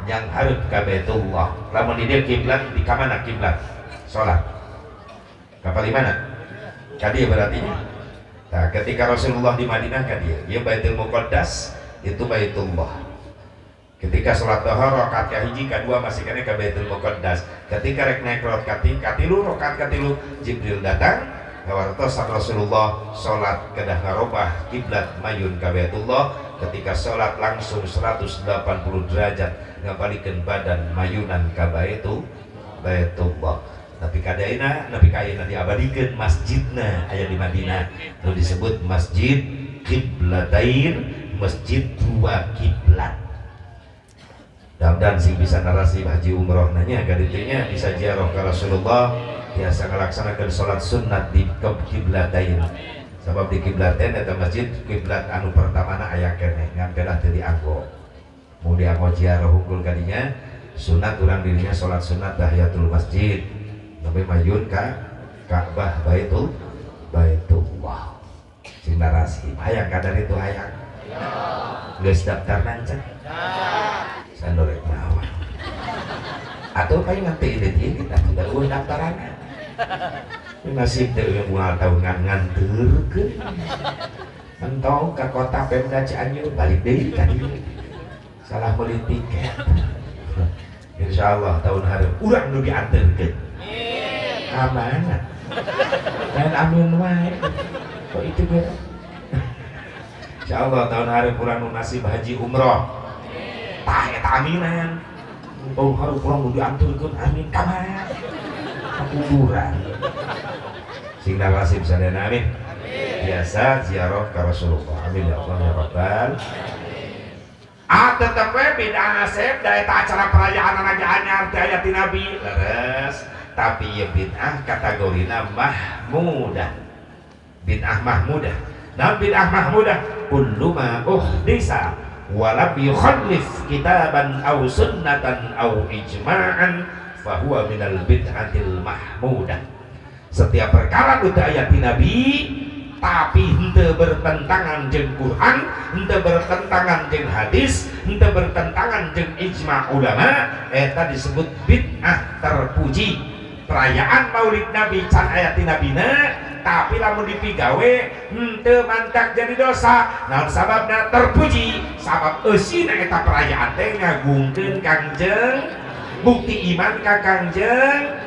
yang hareup ka Baitullah. Lamun di dieu kiblat di ka mana kiblat salat ka mana kadieu berarti. Nah, ketika Rasulullah di Madinah kan dia Baitul Muqaddas itu Baitullah. Ketika sholat duha rakaat kahiji kadua masih kena ke Baitul Muqaddas. Ketika rek naik katilu rakaat katilu Jibril datang ngawartosan Rasulullah sholat kedah ngarobah kiblat mayun ka Baitullah. Ketika sholat langsung 180 derajat ngabalikeun badan mayunan ka Baitullah. Tapi kadaina nabi kaina diabadikeun masjidna aya di Madinah nu disebut Masjid Qiblatain, masjid dua kiblat. Dan sing bisa narasi haji umroh nanya kaditinya bisa ziarah ke Rasulullah biasa ngalaksanakeun salat sunat di Qiblatain. Sabab di Qiblatain eta masjid kiblat anu pertamana aya keneh ngampelah teu dianggo. Mau dianggo ziarah hungkul kadinya sunat urang dirinya salat sunat tahiyatul masjid. Tapi mayun ka Ka'bah Baitullah. Sing narasi hayang kadar itu hayang. Geus daftar nancak. Sandorek naon. Atuh paling nanti ini kita sudah eueuh daftaranna. Nasib teh yang moal tahun nganteurkeun. Entong ka kota Pemda Cianjur balik deui ka dieu. Salah beli tiket. Insyaallah tahun hareup urang nu dianteurkeun. Amanah dan amin wae kok itu gue. Insyaallah tahun hari pulang nasib haji umroh tah eta aminan tahun hari pulang mau dianturkeun amin kamar kuburan sing nasib sadana amin biasa ziarah ka Rasulullah. Amin ya Allah ya Rabbal. Tetep we bid'ah nasib da eta acara perayaan anak anyar teh aya ti Nabi leres. Tapi ya bid'ah kategorina mahmudah. Bid'ah mahmudah. Nah bid'ah mahmudah kullu ma uhdisa walam yukhallif kitaban aw sunnatan aw ijma'an fahuwa minal bid'atil mahmudah. Setiap perkara nu teu aya ti Nabi tapi henteu bertentangan jeung Quran, henteu bertentangan jeung hadis, henteu bertentangan jeung ijma' ulama, eta disebut bid'ah terpuji. Perayaan Maulid Nabi can aya ti nabina tapi lamun dipigawe henteu mantak jadi dosa. Naon sababna? Terpuji. Sabab eusina eta perayaan teh ngagungkeun Kangjeng, bukti iman ka Kangjeng,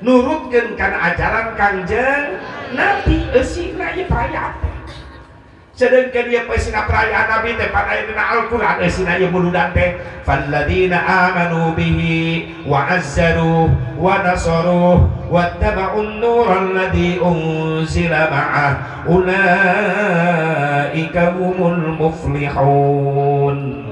nurutkeun kana ajaran Kangjeng Nabi. Eusina ieu perayaan teh sedangkan dia pesina perayaan Nabi teh pada dina Al-Qur'an sina ieu muludan teh falladzina amanu bihi wa azzaruhu wa nasaruhu wattaba'un nural ladzi unzila ma'ah ulaika humul muflihun.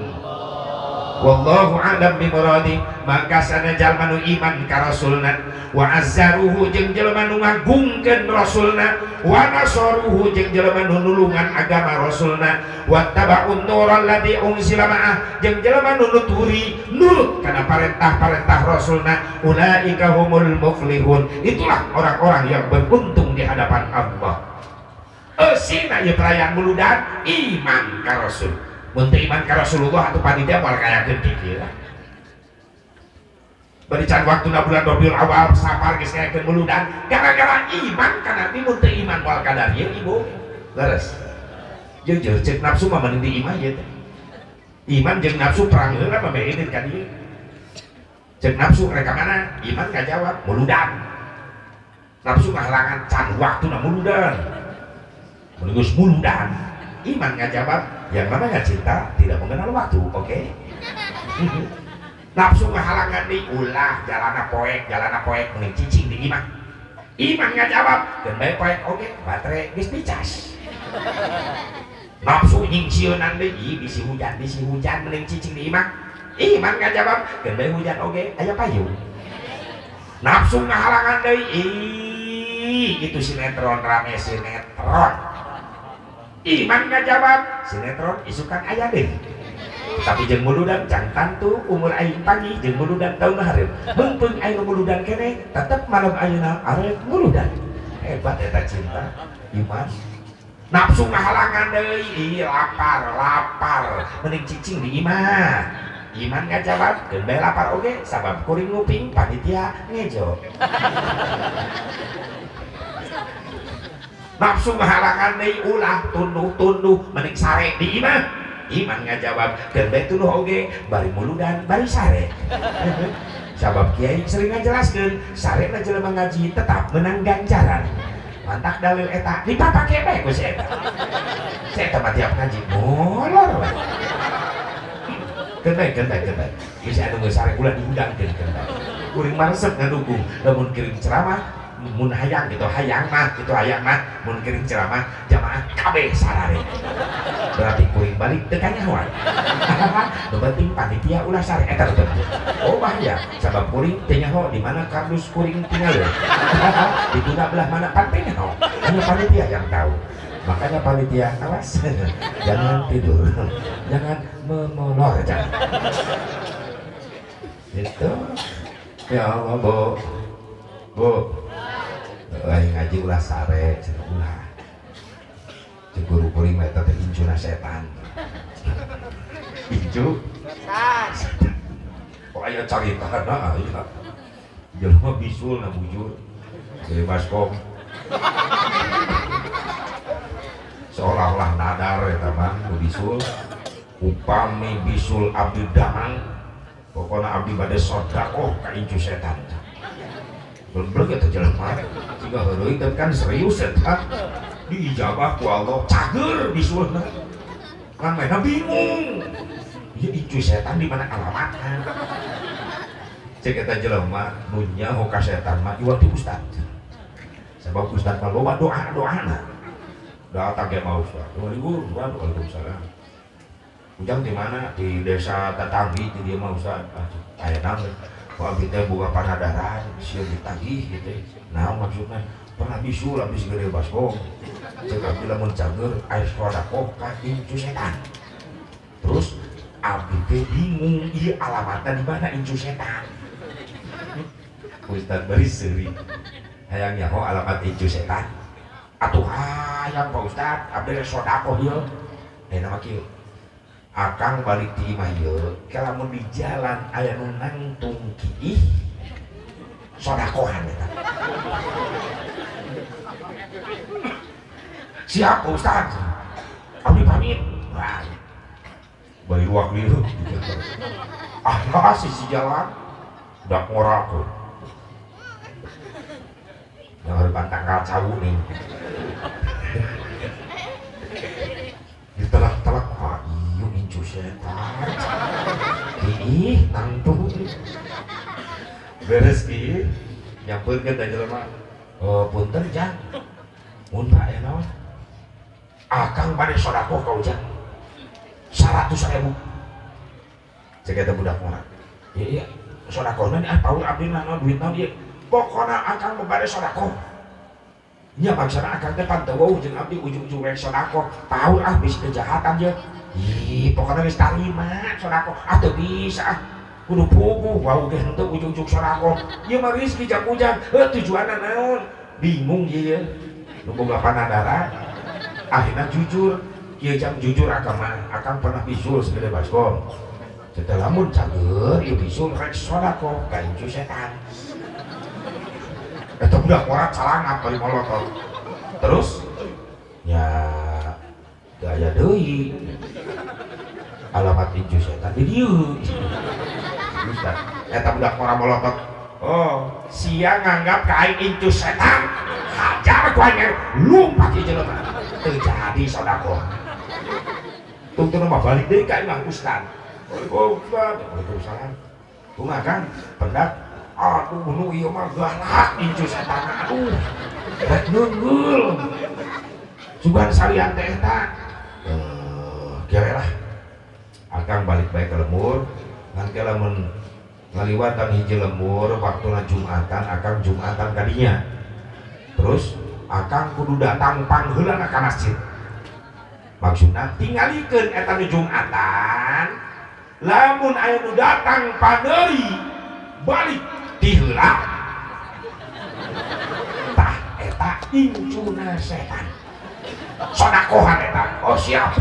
Wallahu a'lam bimuradi. Maka sana jalma nu iman ka rasulna wa azzaruhu jeung jelema nu ngagungkeun rasulna wa nasaruhu jeung jelema nu nulungan agama rasulna wattaba'un nural ladzi unzila ma'ah jeung jelema nu nuturi nurut kana parentah-parentah rasulna ulaika humul muflihun. Itulah orang-orang yang beruntung di hadapan Allah. Sina ieu perayaan muludan iman ka rasul. Mun teu iman ka Rasulullah atuh panitia moal kayakeun kieu lah. Bari can waktuna bulan Rabiul Awal sapar geus kayakeun muludan gara-gara iman ka Nabi. Mun teu iman moal kadar ieu ibu. Leres. Jeung cek nafsu mah mending di iman ieu teh. Iman jeung nafsu perang heula mah beeueun ka dieu. Cek nafsu reka mana? Iman ngajawab muludan. Nafsu ngahalangan can waktuna muludan. Mun geus muludan, iman ngajawab yang namanya cinta tidak mengenal waktu, oke? Nafsu ngahalangan di ulah jalana poek mending cicing di iman. Iman ngajawab dan baik poek oke, baterai geus dicas. Nafsu nyingsieunan deui bisi hujan mending cicing di iman. Iman ngajawab dan baik hujan oke, aya payung. Nafsu ngahalangan deui itu sinetron rame sinetron. Iman ngajawab sinetron isukan aya deh. Tapi jeung muludan can tantu umur aing pagi jeung muludan taun hareup. Beungpeung aing muludan keneh tetep malam ayeuna arep muludan. Hebat eta cinta iman. Nafsu ngahalangan deui lapar mending cicing di iman. Iman ngajawab geun bae lapar oge sabab kuring nguping panitia ngejo. Nafsu ngahalangan deui ulah tunduh mending sare di iman. Iman ngajawab geun bae tunduh oge bari muludan bari sare. Sabab kiai sering ngajelaskeun sarena jelema ngaji tetap menang ganjaran. Mantak dalil eta dipapake bae ku si eta. Si eta mah tiap ngaji molor we. Geun bae. Geus anu geus sare ulah diundangkeun geun bae. Kuring maresep ngadukung lamun kirim ceramah mun hayang mah mun kirim ceramah jamaah kabeh sarare berarti kuring balik teu kanyahoan. Nu penting panitia ulah sare eta teh. Oh bahaya sabab kuring teu nyaho di mana kardus kuring tinggaleuh. Ditunda belah mana pan teu nyaho. Hanya panitia yang tahu. Makanya panitia awas jangan tidur. Jangan memolor jangan. Itu ya Allah Bu lain ngaji ulah sare cenah ulah jeung guru kuring eta teh incuna setan. Incu setan. Kok aya caritana aya. Jelema bisul na bujur jadi baskom. Seolah-olah nadar eta mah bisul. Upami bisul abdi damang pokona abdi bade sedekah ka incu setan. Belum eta jelema jika heureung tapi kan serius eta diijabah ku Allah cager bisulna kan mana bingung ieu incu setan di mana alamatna cek eta jelema nu nyaho ka setan mah iwati ustad sebab ustad mah loba doana datang ke mau ustad waalaikumsalam ujang di mana di desa Tatanggi di dia mah ustad aya naon wah kita buka panadaran sieu ditagih gitu. Nah maksudnya pernah bisul habis gede baskom. Cekap bila mun cager aya sodaqoh ka incu setan. Terus abdi teh bingung ieu alamatna di mana incu setan. Ustaz bari seuri. Hayang nyaho alamat incu setan. Atuh hayang Pak Ustaz, abdi sodaqoh ieu. Nama kieu. Akang balik di imah ieu kalamun di jalan aya nu nangtung kiih sodakohan eta. Siap Ustaz. Abdi pamit. Wah. Bari ruak lieu. Ah, sisi jalan dak ngorakeun. Yang hareupan tanggal cawu nih. beres ki nyampeurkeun da jelema punten jang mun Pak ya naon akang bade sodako ka ujang 100.000 cek eta budak mah iya sodakona nih paur abdi naon duit naon ieu pokona akang bade sodako nya maksana akang teh panteueuh jeung abdi ujung-ujung rek sodako paur bis kejahatan je ih pokona geus tarima sodako atuh bisa kudu puguh wau ge henteu ujung-ujung sodako ieu mah rezeki jak ujang tujuanna naon bingung ieu nu boga panadara akhirna jujur kieu jam jujur akang mah akang pernah bisul segede baskom setelah lamun cager ieu bisul rek sodako ka incu setan eta budak orang calangat bari molotot terus ya gaya deui alamat incu setan di dieu eta budak orang molotot oh sia nganggap ka aing incu setan hajar ku aing lumpat ieu jelema teu jadi sodako tungtuna mah balik deui ka Imam Ustad Waalaikumsalam kumaha Kang pendak aduh nu ieu mah galak incu setan aduh rek neunggul sugan salian teh eta kieu lah akang balik bae ke lembur ngan ke lamun ngaliwatan hiji lembur waktuna Jumatan akang Jumatan kadinya terus akang kudu datang pangheulana ka masjid maksudna tingalikeun eta nu Jumatan lamun aya nu datang padeuri balik diheula tah eta incuna setan sodakohan eta oh siap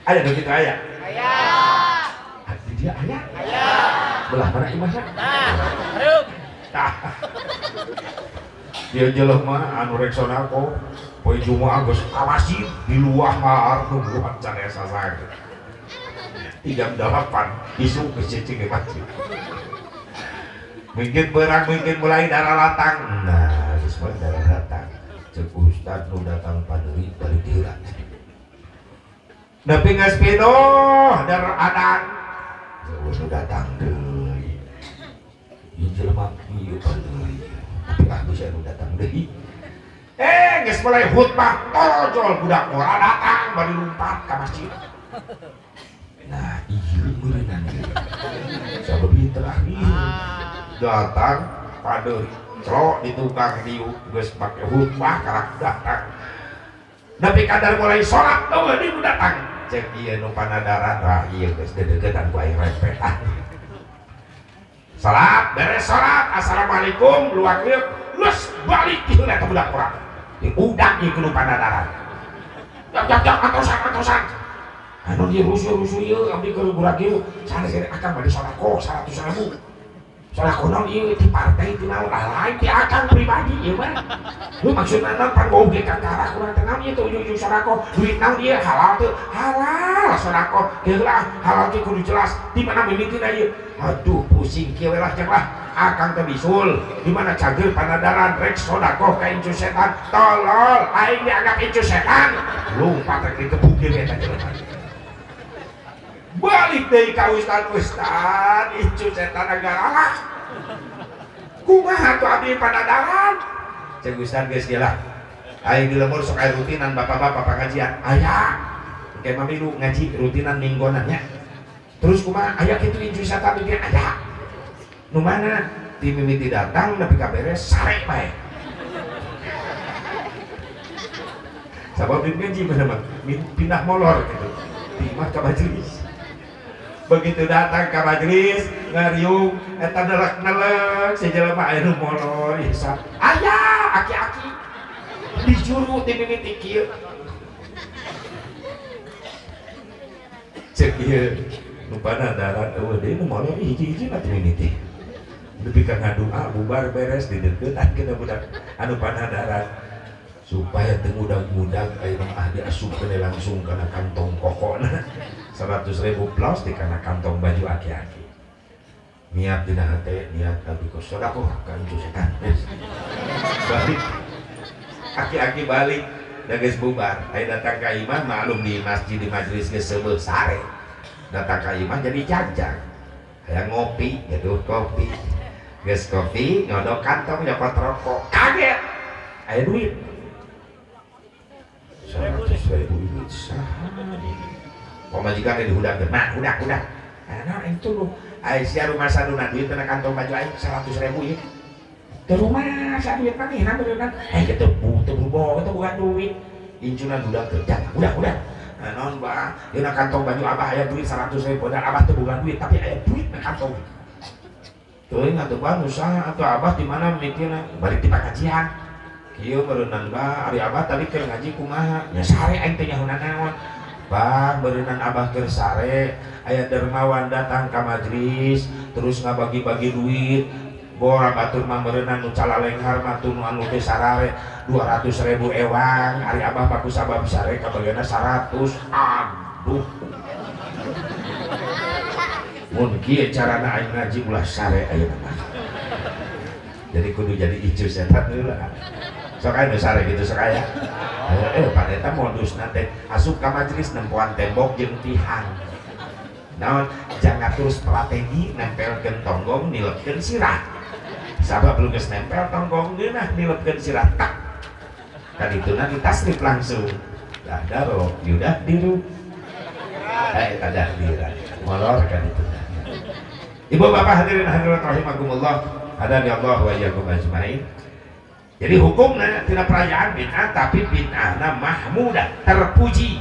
aya nu kitu aya di dia aya belah mana imahna tah dia jelema anu rek sodako poe Jumaah geus ka masjid di luar mah nungguan can esa sae 38 isu geus cicing di masjid mungkin berang mungkin mulai darah latang nah geus mulai darah latang cek ustad nu datang paderi balik diheula nepi geus pinoh darah adan geus nu datang deui ieu jelema ieu paderi tapi geus nu datang deui geus mulai khutbah tojol budak ora datang bari lumpat ka masjid nah ieu meureunana sabebi terakhir datang paderi cro di tukang diu geus make khutbah karak datang nepi kadar mulai salat eueuh di datang cek ieu nu panadaran rah ieu geus dedegetan ku aing repetan salat beres salat assalamualaikum luangkeun geus balik diheula ka budak urang diudak ieu kudu panadaran jak atosan anu ieu rusuh ieu abdi keur budak ieu sanes akang bade sodako 100.000 sodako naon ieu ti partai ti naon lain ti akang pribadi ieu mah lu maksudna naon pan boge ka cara kurang teh naon ieu teh ujung-ujung sodako duit naon ieu halal teu halal sodako heula halal teh kudu jelas di mana mimitina ieu aduh pusing kieu lah jeung lah akang teh bisul di mana cager panadaran rek sodako ka incu setan tolol aing dianggap incu setan lumpat rek dikebukeun eta jelema balik deui ka ustad incu setan agaralah kumaha tuh abdi panadaran cek ustad geus ge lah aing di lembur sok aya rutinan bapak-bapak pengajian aya engke mamilu ngaji rutinan minggonan nya terus kumaha aya kitu incu setan dia aya nu mana ti mimiti datang nepi ka beres sare bae sabab ngaji mah pindah molor gitu timah ka majelis begitu datang ke majelis ngariung eta nelek si jelema aya nu molor isa aya aki-aki dijuru ti mimiti kieu cek ieu nu panadaran eueuh deui nu molor hiji-hiji na ti mimiti nepi ka ngadua bubar beres di deukeut kita budak anu panadaran supaya teu mudag-mudag ayeuna mah diasupkeun langsung kana kantong kokona 100.000 plus di kana kantong baju aki-aki niat dina hate niat abdi ku sodako ka incu setan balik aki-aki balik da geus bubar aya datang ka imam maklum di masjid di majelis geus seubeuh sare datang ka imam jadi jajang Kayak ngopi, jatuh kopi. Geus kopi, nyodok kantong, nyopot rokok. Kaget. Aya duit. 100.000 duit saha. Pamajikan dihudangkeun. Nah, udah. Nah, itu lu. Aya sia rumah saduna duit tina kantong baju aing 100.000 ieu. Teu rumah sa duit manehna beunang. Kitu bukan duit. Incuna dudangkeun. Udah. Nah, non Bang, dina kantong baju Abah aya duit 100.000. Dan Abah teu bukan duit, tapi aya duit na kantong. Teuing atuh Bang, usaha atuh Abah di mana mikirna balik di pengajian. Kieu beureunan Bang, ari Abah tadi keur ngaji kumaha? Ya sare aing teh nyahonan naon. Bang, beureunan Abah keur sare, aya dermawan datang ka majelis, terus ngabagi-bagi duit. Boa batur mah beureunan nu calalenghar mah tunu anu teh sarare 200.000 ewang, ari Abah baku sabab sare kabageuna 100. Aduh. Mun kieu carana aing ngaji ulah sare ayeuna mah. Jadi kudu jadi icus setan heula. Sok aya nu sare gitu sok aya. Pan eta modusna teh asup ka majelis nempoan tembok jeung tihan. Naon jangan terus strategi nempelkeun tonggong nilepkeun sirah. Sabab lu geus nempel tonggong geunah nilepkeun sirah tak. Kadituna ditasrif langsung. Daro yudah diru. Kada dira. Molor kadituna. Ibu bapak hadirin hadirat rahimakumullah, hadani Allah wa iyyakum ajmain. Jadi hukumna tina perayaan bid'ah, tapi bid'ahna mahmudah, terpuji.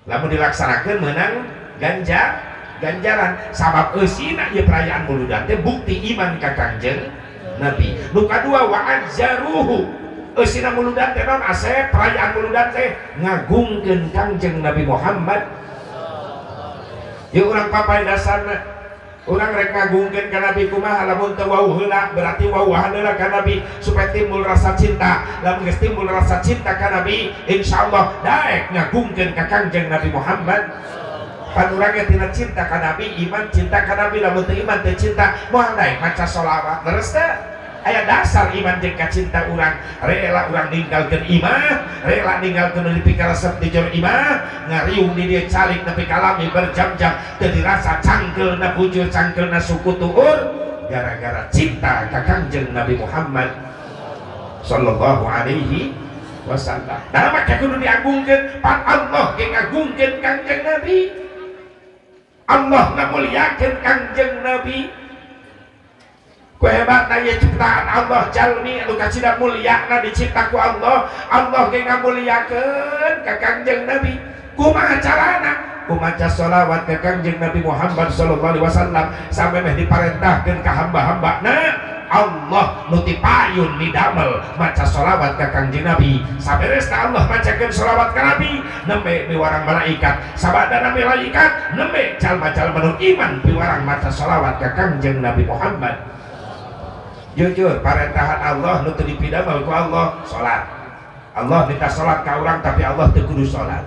Lamun dilaksanakeun meunang ganjaran. Sabab eusina ieu perayaan muludan teh bukti iman ka Kangjeng Nabi. Nu kadua wa azzaruhu. Eusina muludan teh naon asep perayaan muludan teh ngagungkeun Kangjeng Nabi Muhammad. Ieu urang papai dasarna urang rek ngagungkeun ka Nabi kumaha lamun teu wau heula berarti wauhan heula ka Nabi supaya timbul rasa cinta. Lamun geus timbul rasa cinta ka Nabi insyaallah daek ngagungkeun ka Kangjeng Nabi Muhammad. Pan urang ge tina cinta ka Nabi iman cinta ka Nabi lamun teu iman teu cinta moal daek maca sholawat leres teh. Aya dasar iman jeung kacinta urang rela urang ninggalkeun imah, rela ninggalkeun nu dipikaresep di jero imah, ngariung di dieu calik nepi ka lami berjam-jam teu dirasa cangkeulna bujur cangkeulna suku tuur gara-gara cinta ka Kangjeng Nabi Muhammad sallallahu alaihi wasallam. Nah maka kudu diagungkeun pan Allah ge ngagungkeun Kangjeng Nabi. Allah ngamuliakeun Kangjeng Nabi. Kuhebatna ye ciptaan Allah jalmi anu kacida mulyana dicipta ku Allah. Allah ge ngamuliakeun ka Kangjeng Nabi. Kumaha carana? Ku maca sholawat ka Kangjeng Nabi Muhammad sallallahu alaihi wasallam sampai meh diparentahkeun ka hamba-hambana. Allah nu ti payun midamel maca sholawat ka Kangjeng Nabi. Saberesna Allah macakeun sholawat ka Nabi nembe miwarang malaikat. Sabadana malaikat nembe jalma-jalma nu iman piwarang maca sholawat ka Kangjeng Nabi Muhammad. Jujur parentahan Allah nu teu dipidamel ku Allah salat. Allah minta salat ka urang tapi Allah teu kudu salat.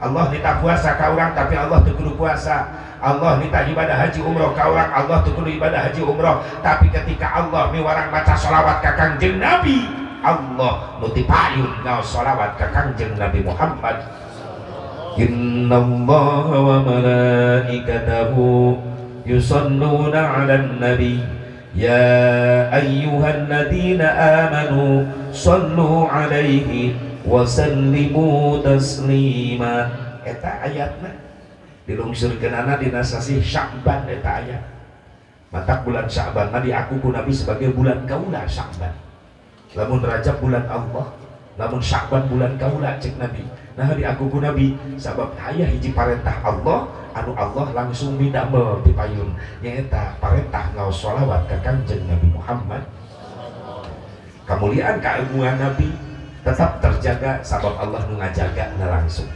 Allah minta puasa ka urang tapi Allah teu kudu puasa. Allah minta ibadah haji umroh ka urang Allah teu kudu ibadah haji umroh. Tapi ketika Allah miwarang maca sholawat ka Kangjeng Nabi, Allah nu ti payun ngaos sholawat ka Kangjeng Nabi Muhammad. Innallaha wa malaikatahu yusholluna 'alan nabi. Ya ayyuhalladzina amanu sallu alaihi wa sallimu taslima. Eta ayatna dilungsurkeunana dina sasi Sya'ban eta ayat. Matak bulan Sya'ban tadi aku ku Nabi sebagai bulan kaula Sya'ban. Lamun Rajab bulan Allah, lamun Sya'ban bulan kaula cek Nabi. Nah di aku ku Nabi sabab aya hiji parentah Allah anu Allah langsung midamel ti payun nyaeta parentah ngaos sholawat ka Kangjeng Nabi Muhammad. Kemuliaan keagungan Nabi tetap terjaga sabab Allah nu ngajagana langsung.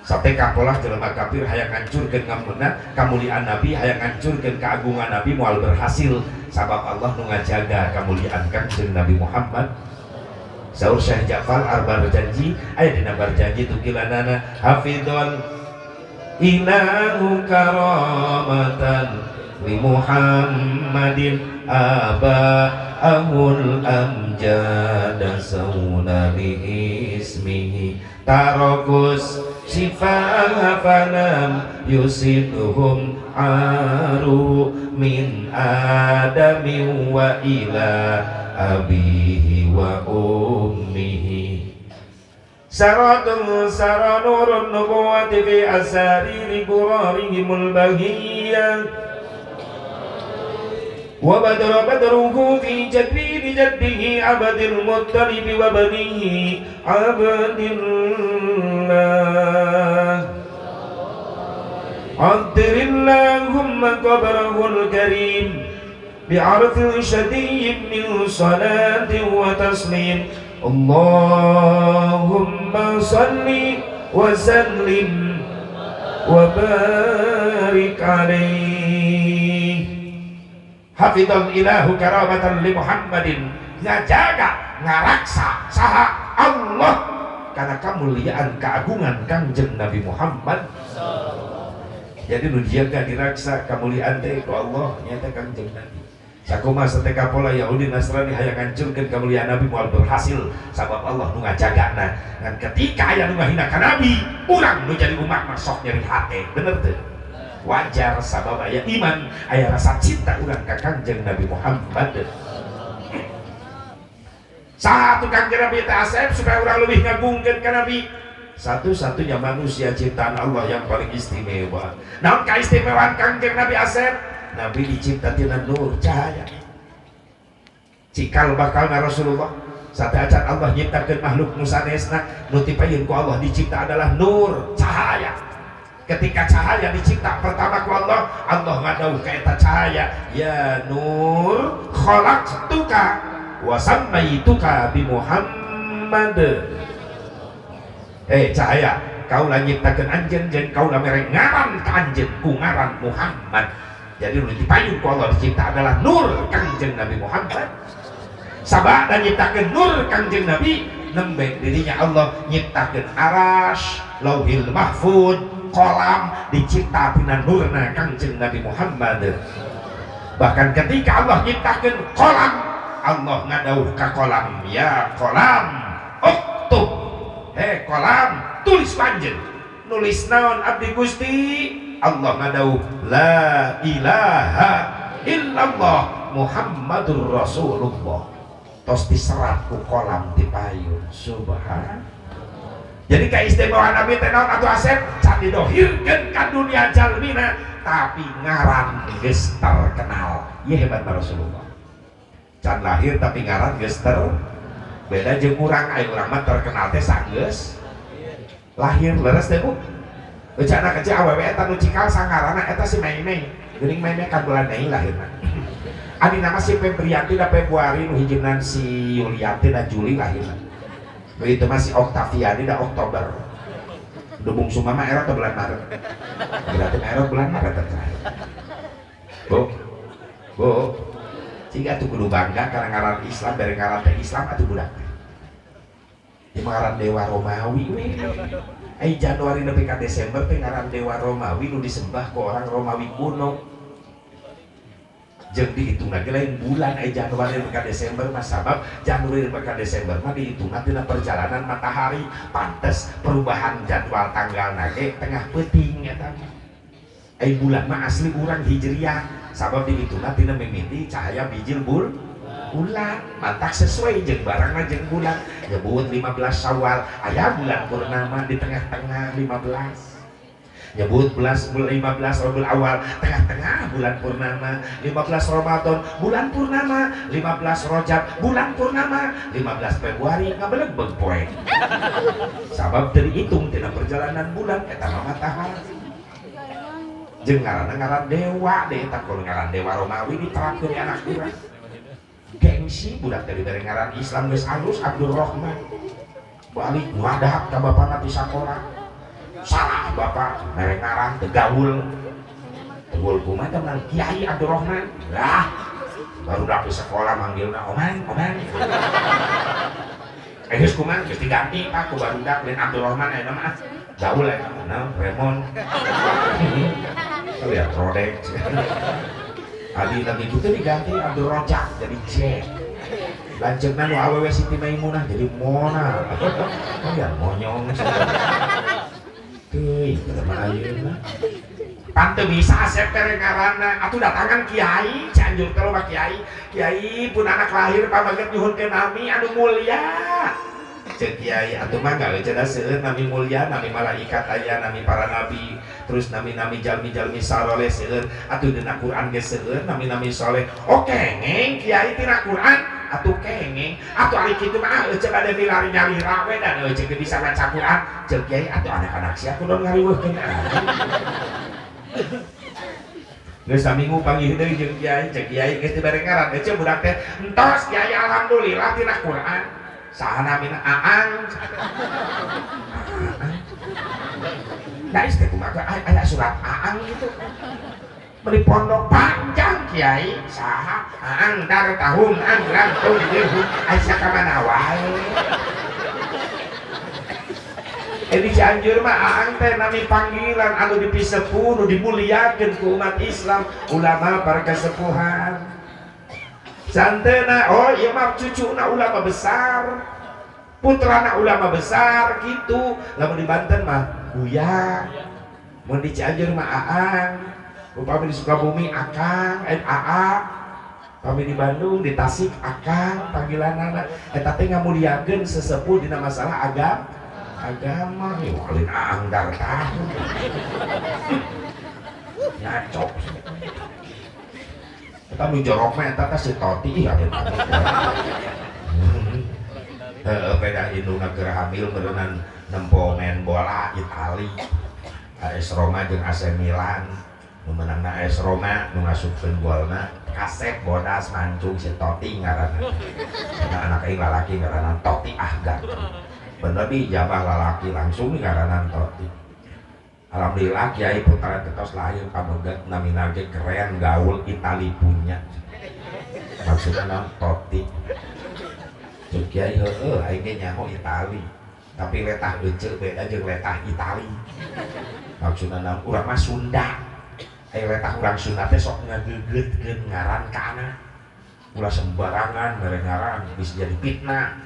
Sampai kapolah jelema kafir hayang ngancurkeun ngamunna kemuliaan Nabi, hayang ngancurkeun keagungan Nabi moal berhasil sabab Allah nu ngajaga kemuliaan Kangjeng Nabi Muhammad. Saur Syekh Ja'far Arbar berjanji aya dina berjanji tukilanana hafidhon ilahu karamatan li Muhammadin aba'ahul amjada sawna li ismihi tarakus sifah falam yusidhum shi'aru min adami wa ila abihi wa ummihi saratun saranurun nubuwati fi asariri qurarihimul bahiyyah wa badra badruhu fi jadbiri jaddihi abadil muttalib wa banihi abdillah Addirillahumma qabrahul karim bi'arfin syadiyyin min salatin wa taslim Allahumma salli wa sallim wa barik alaihi hafidhal ilahu karamatan li Muhammadin ngajaga ngaraksa saha Allah karena kemuliaan keagungan Kangjeng Nabi Muhammad. Jadi nu dijaga diraksa kemuliaan teh ku Allah nyata Kangjeng Nabi. Sakumaha sateka pola Yahudi Nasrani hayang ngancurkeun kemuliaan Nabi moal berhasil sabab Allah nu ngajagana. Dan ketika aya nu ngahina ka Nabi, urang nu jadi umat mah sok nyeri hate, bener teu? Wajar sabab aya iman, aya rasa cinta urang ka Kangjeng Nabi Muhammad. Satu Kangjeng Nabi teh asep supaya urang leuwih ngagungkeun ka Nabi. Satu-satunya manusia ciptaan Allah yang paling istimewa. Naon kaistimewaan Kangjeng Nabi asep? Nabi dicipta tina nur cahaya. Cikal bakalna Rasulullah sateacan Allah nyiptakeun makhluk nu sanesna nu tipayeun ku Allah dicipta adalah nur cahaya. Ketika cahaya dicipta pertama ku Allah, Allah ngadauh ka eta cahaya, ya nur khalaqtuka wa sammaituka bi Muhammad. Cahaya, kau lah nyiptakeun anjeun jeung kau lah mere ngaran ka anjeun ku ngaran Muhammad. Jadi nu dipayun ku Allah dicipta adalah nur Kangjeng Nabi Muhammad. Sabada nyiptakeun nur Kangjeng Nabi, nembe dirinya Allah nyiptakeun aras, lauhil mahfuz, kolam dicipta tina nurna Kangjeng Nabi Muhammad. Bahkan ketika Allah nyiptakeun kolam, Allah ngadauh ka kolam, ya kolam uktub, kolam tulis panjen, nulis naon abdi Gusti. Allah ngadauh la ilaha illallah Muhammadur Rasulullah, tos diserat ku kolam dipayun. Subhan. Jadi keistimewaan Nabi teh naon atuh asep can didohirkeun ka dunia jalmina tapi ngaran geus terkenal. Ieu hebatna Rasulullah. Can lahir tapi ngaran geus beda jeung urang, aya urang mah terkenal teh sageus lahir leres teh Bu. Ecana kecil awewe eta nu cikal sangarana eta si Mei-Mei. Geuning Mei-Mei kan bulan Mei lahirna. Adi nama si Febrianti da Februari, nu hijinan si Yulianti da Juli lahirna. Begitu masih Oktaviani da Oktober. Dubung sumama era ke bulan Maret. Berarti era bulan Maret terakhir. Bu, jika tuh kudu bangga karena ngaran Islam dari ngaran teh Islam atuh budak. Di ngaran Dewa Romawi we. Januari nepi ka Desember teh ngaran Dewa Romawi nu disembah ku orang Romawi kuno. Jeung dihitungna ge lain bulan Januari nepi ka Desember mah sabab Januari nepi ka Desember mah dihitungna tina perjalanan matahari, pantes perubahan jadwal tanggalna ge tengah peuting eta mah. Bulan mah asli urang Hijriah sabab dihitungna tina mimiti cahaya bijil bulan mantak sesuai jeung barangna jeung bulan. Nyebut 15 Syawal aya bulan purnama di tengah-tengah 15. Nyebut 15 Rabiul Awal tengah-tengah bulan purnama. 15 Ramadan bulan purnama. 15 Rajab bulan purnama. 15 Februari ngabeleg-beleg poe. Sabab teu dihitung tina perjalanan bulan eta mah matahari. Jeung ngaran dewa deui eta kudu ngaran Dewa Romawi diterapkeun di anak urang. Gengsi budak dari ngaran Islam geus alus Abdul Rahman. Balik ngadahap ka bapana di sakola. Salah bapak mere ngaran teu gaul. Tegul kumaha teh nang Kiai Abdul Rahman. Lah, baru dak di sekolah manggilna Oman. Geus kumaha geus diganti Pak ku barudak lain Abdul Rahman aya mah. Gaul eta mah Remon. Lihat Rodek. Adi lagi itu diganti Abdul Rojak jadi Jack. Lanjutnya nu awewe Siti Maimunah jadi Mona. Ya monyong. Teuing teman ayeuna. Pantu bisa asep ngaranna atuh datangan kiai Cianjur teh loba kiai pun anak lahir pamaget nyuhunkeun nami anu mulya cek kiai atuh mah gawe cenah seueur nami mulya nami malaikat aya nami para nabi terus nami jalmi saleh seueur atuh dina Quran ge seueur nami saleh oke ngeng kiai tina Quran atuh kengeng atuh ari kitu mah ceuk ada milari nyali rawe dan ceuk bisa maca Quran cek kiai atuh anak-anak sia kudu ngariweuhkeun geus saminggu panggih deui jeung kiai cek kiai geus dibere ngaran ceuk budak teh entos kiai alhamdulillah tina Quran saha namina Aang da istri kumaha aya surat Aang gitu beli pondok panjang kiai saha Aang dar tahun anggrang tuh aya ka mana wae di Cianjur mah Aang teh nami panggilan anu dipisepuh nu dimuliakeun ku umat Islam ulama para kasepuhan santena oh iya mah cucuna ulama besar putrana ulama besar gitu lamun di Banten mah Buya mun di Cianjur mah Aang upami di Sukabumi Akang AA upami di Bandung di Tasik Akang panggilanana eta teh ngamuliakeun sesepuh dina masalah agama ya walin Aang dar tahu nyacok kita nu jorok mah eta teh si Toti aya beda indungna keur hamil meureunna nempo main bola Itali AS Roma jeung AC Milan nu menangna AS Roma nu ngasupkeun golna kasep bodas mancung si Toti ngaranna anak aing lalaki ngaranna Toti Ahgan bener di jabah lalaki langsung ngaranna Toti. Alhamdulillah kiai putra tetos lahir pamegat namina ge keren gaul Itali punya maksudna Toti cek kiai heueuh aing ge nyaho Itali tapi letah eceu beda jeung letah Itali maksudna urang mah Sunda aya letah urang Sunda teh sok ngageugeutkeun ngaran ka anak ulah sembarangan mere ngaran bisa jadi fitnah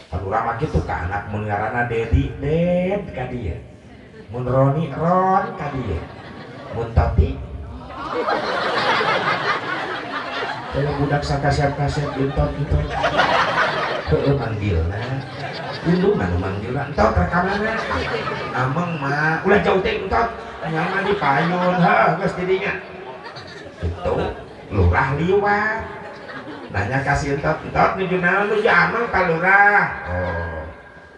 pan urang mah kitu ka anak mun ngaranna Dedi Ded ka dieu mun Roni Ron ka dieu mun Toti kalau budak sakasep-kasep entot gitu heueuh manggilna indung anu manggilna entot rekamanna ameng mah ulah jauh teh entot nyaman di payun geus didinya itu lurah liwat nanya kasih entot nuju naon nuju ameng ka lurah oh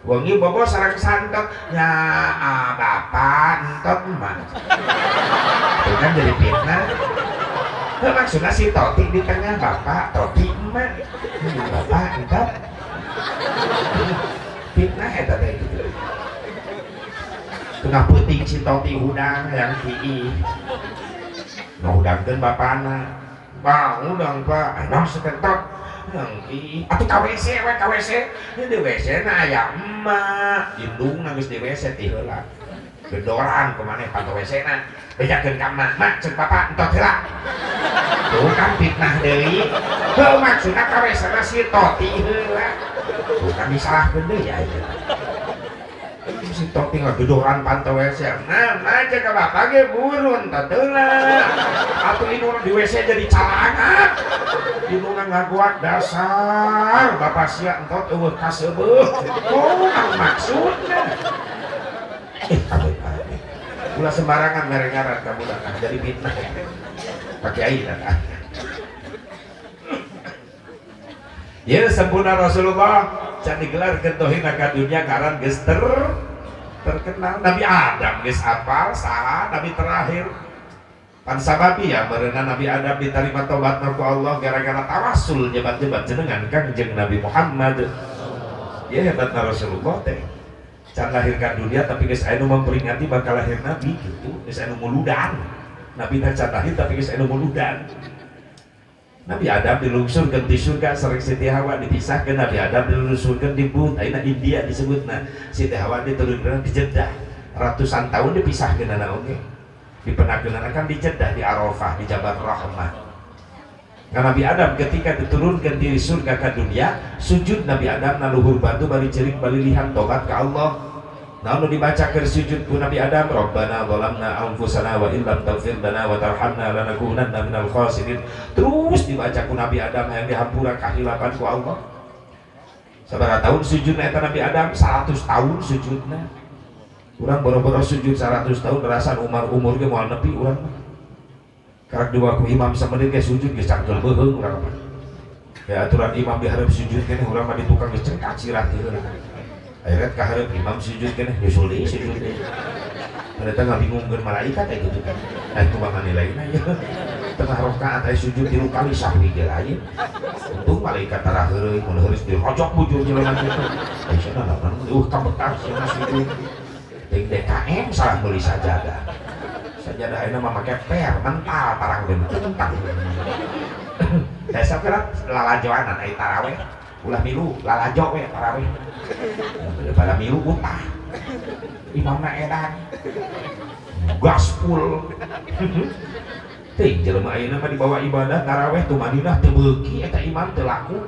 wengi bobo sareng santot nya bapak entot mah itu kan jadi fitnah itu maksudnya si Toti di tengah bapak Toti emak bapak entot fitnah eta teh gitu tengah puting si Toti hudang yang kii ngahudangkeun bapana bang udang pak anak sekentot yang kii atuh ka WC we ka WC di WC na aya emak indung nangis di WC ti heula gedoran kumaneh pantau WC na bejakeun ka emak mak ceuk bapak entot heula tuh kan fitnah deui heuh maksudna ka WC na si Toti heula tuh kan disalahkeun deui ya si Toti ngagedoran pantau WC nah aja ka bapak ge burun tateula atuh indung di WC jadi calangan indung ngaguak dasar bapak sia entot eueuh kaseubeuk oh maksudna kabeh ulah sembarangan mere ngaran ka budak jadi fitnah Pak Kiai datang ya sempurna Rasulullah can digelarkeun tauhid ka dunya ngaran geus terkenal Nabi Adam geus apal saha nabi terakhir pan sababi ya berenang Nabi Adam diterima tobatna ku Allah gara-gara tawassul jebat-jebat jenengan Kangjeng Nabi Muhammad ya hebatna Rasulullah teh can lahir ka dunia tapi geus aya nu memperingati bakal lahir nabi gitu geus aya nu muludan nabi teh can lahir tapi geus aya nu muludan Nabi Adam dilungsurkeun di surga sareng Siti Hawa dipisahkeun Nabi Adam dilungsurkeun di bumi ayeuna India disebutna Siti Hawa diturunkeun di Jeddah ratusan tahun dipisahkeun anak oge dipenakeun kan di Jeddah di Arafah di Jabal Rahmah karena Nabi Adam ketika diturunkan di surga ke dunia sujud Nabi Adam na luhur batu bari cerik bari lihat tobat ke Allah Namun dibaca ke sujud ku Nabi Adam, Rabbana zalamna anfusana wa illam taghfir lana wa tarhamna lanakunanna minal khasirin. Terus dibaca ku Nabi Adam yang dihampura kahilapan ku Allah. Sabaraha tahun sujudna eta Nabi Adam? 100 tahun sujudna. Urang boro-boro sujud 100 tahun rasan umur ge moal nepi urang mah. Karek dua ku imam sameuneu ge sujud geus cangkel beuheung urang mah. Ya aturan imam di hareup sujud keneh urang mah di tukang geus cengkak sirah teh. Akhirnya kaharep imam sujud kan nyusul deh sujud deh. Mereka nggak bingungkan malaikat kayak gitu kan. Nah itu bakal nilainya ya. Tengah rokaat ay sujud 3 kali sahwi ge lain. Untung malaikat tara heureung mun heureus dirojok bujur jelema kitu. Ai cenah naon kabetah cenah sujud. Ting DKM salah beli sajadah. Sajadah ayeuna mah make per mental tarang deui tentang. Desa kira lalajoanan ai tarawih. Ulah milu lalajo we tarawih. Pada milu utah. Imamna edan. Gaspul. Teh jelema ayeuna mah dibawa ibadah tarawih tu Madinah teu beuki eta imam teu laku.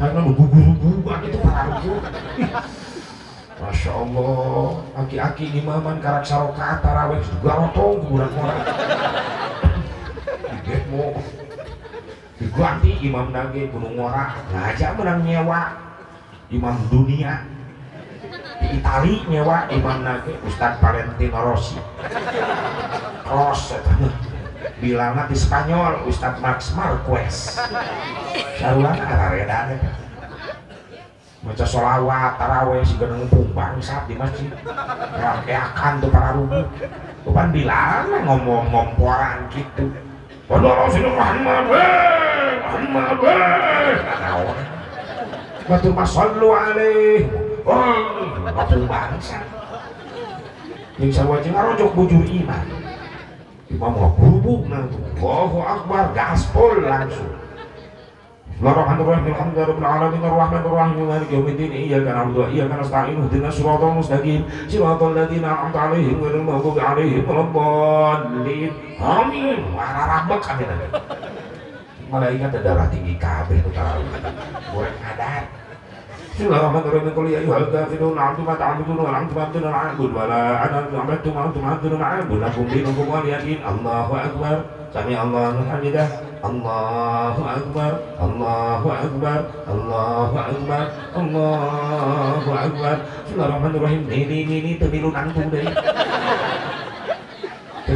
Harna gugu-gugu kitu pararuku. Masya Allah, aki-aki imaman karak sarokaat tarawih juga rotong kurang-kurang. Digemo. Diganti imam nage gunung ngora ngajak menang nyewa imam dunia di Itali nyewa imam nage Ustadz Valentino Rossi bilangnya di Spanyol Ustadz Max Marquez saruan araredan maca sholawat taraweh si geneng pumpang saat di masjid rangkeakan tuh para rubuh bukan bilang ngomong ngomporan gitu waduh Rasulullah Muhammad batu masallu alaih batu bangsa yang sarwajeng ngarojok bujur iman imam ngabubuk nanti Allahu Akbar gaspol langsung Bismillahirrahmanirrahim alhamdulillahirabbil alamin arrahmanir rahim maliki yaumiddin iyyaka na'budu wa iyyaka nasta'in ihdinas siratal mustaqim siratal ladzina an'amta 'alaihim ghairil maghdubi 'alaihim waladdallin amin wararabek amin malaikat darah tinggi kabeh itu tarawih goreng adat Bismillahirrahmanirrahim qul ya ayyuhal kafirun a'budu ma ta'budun wa antum abdun a'bud wa la ana a'budu ma antum abdun a'bud lakum dinukum waliyadin Allahu akbar sami Allahu hamidah Allahu akbar Allahu akbar Allahu akbar Allahu akbar Bismillahirrahmanirrahim ini temilu nangtung deui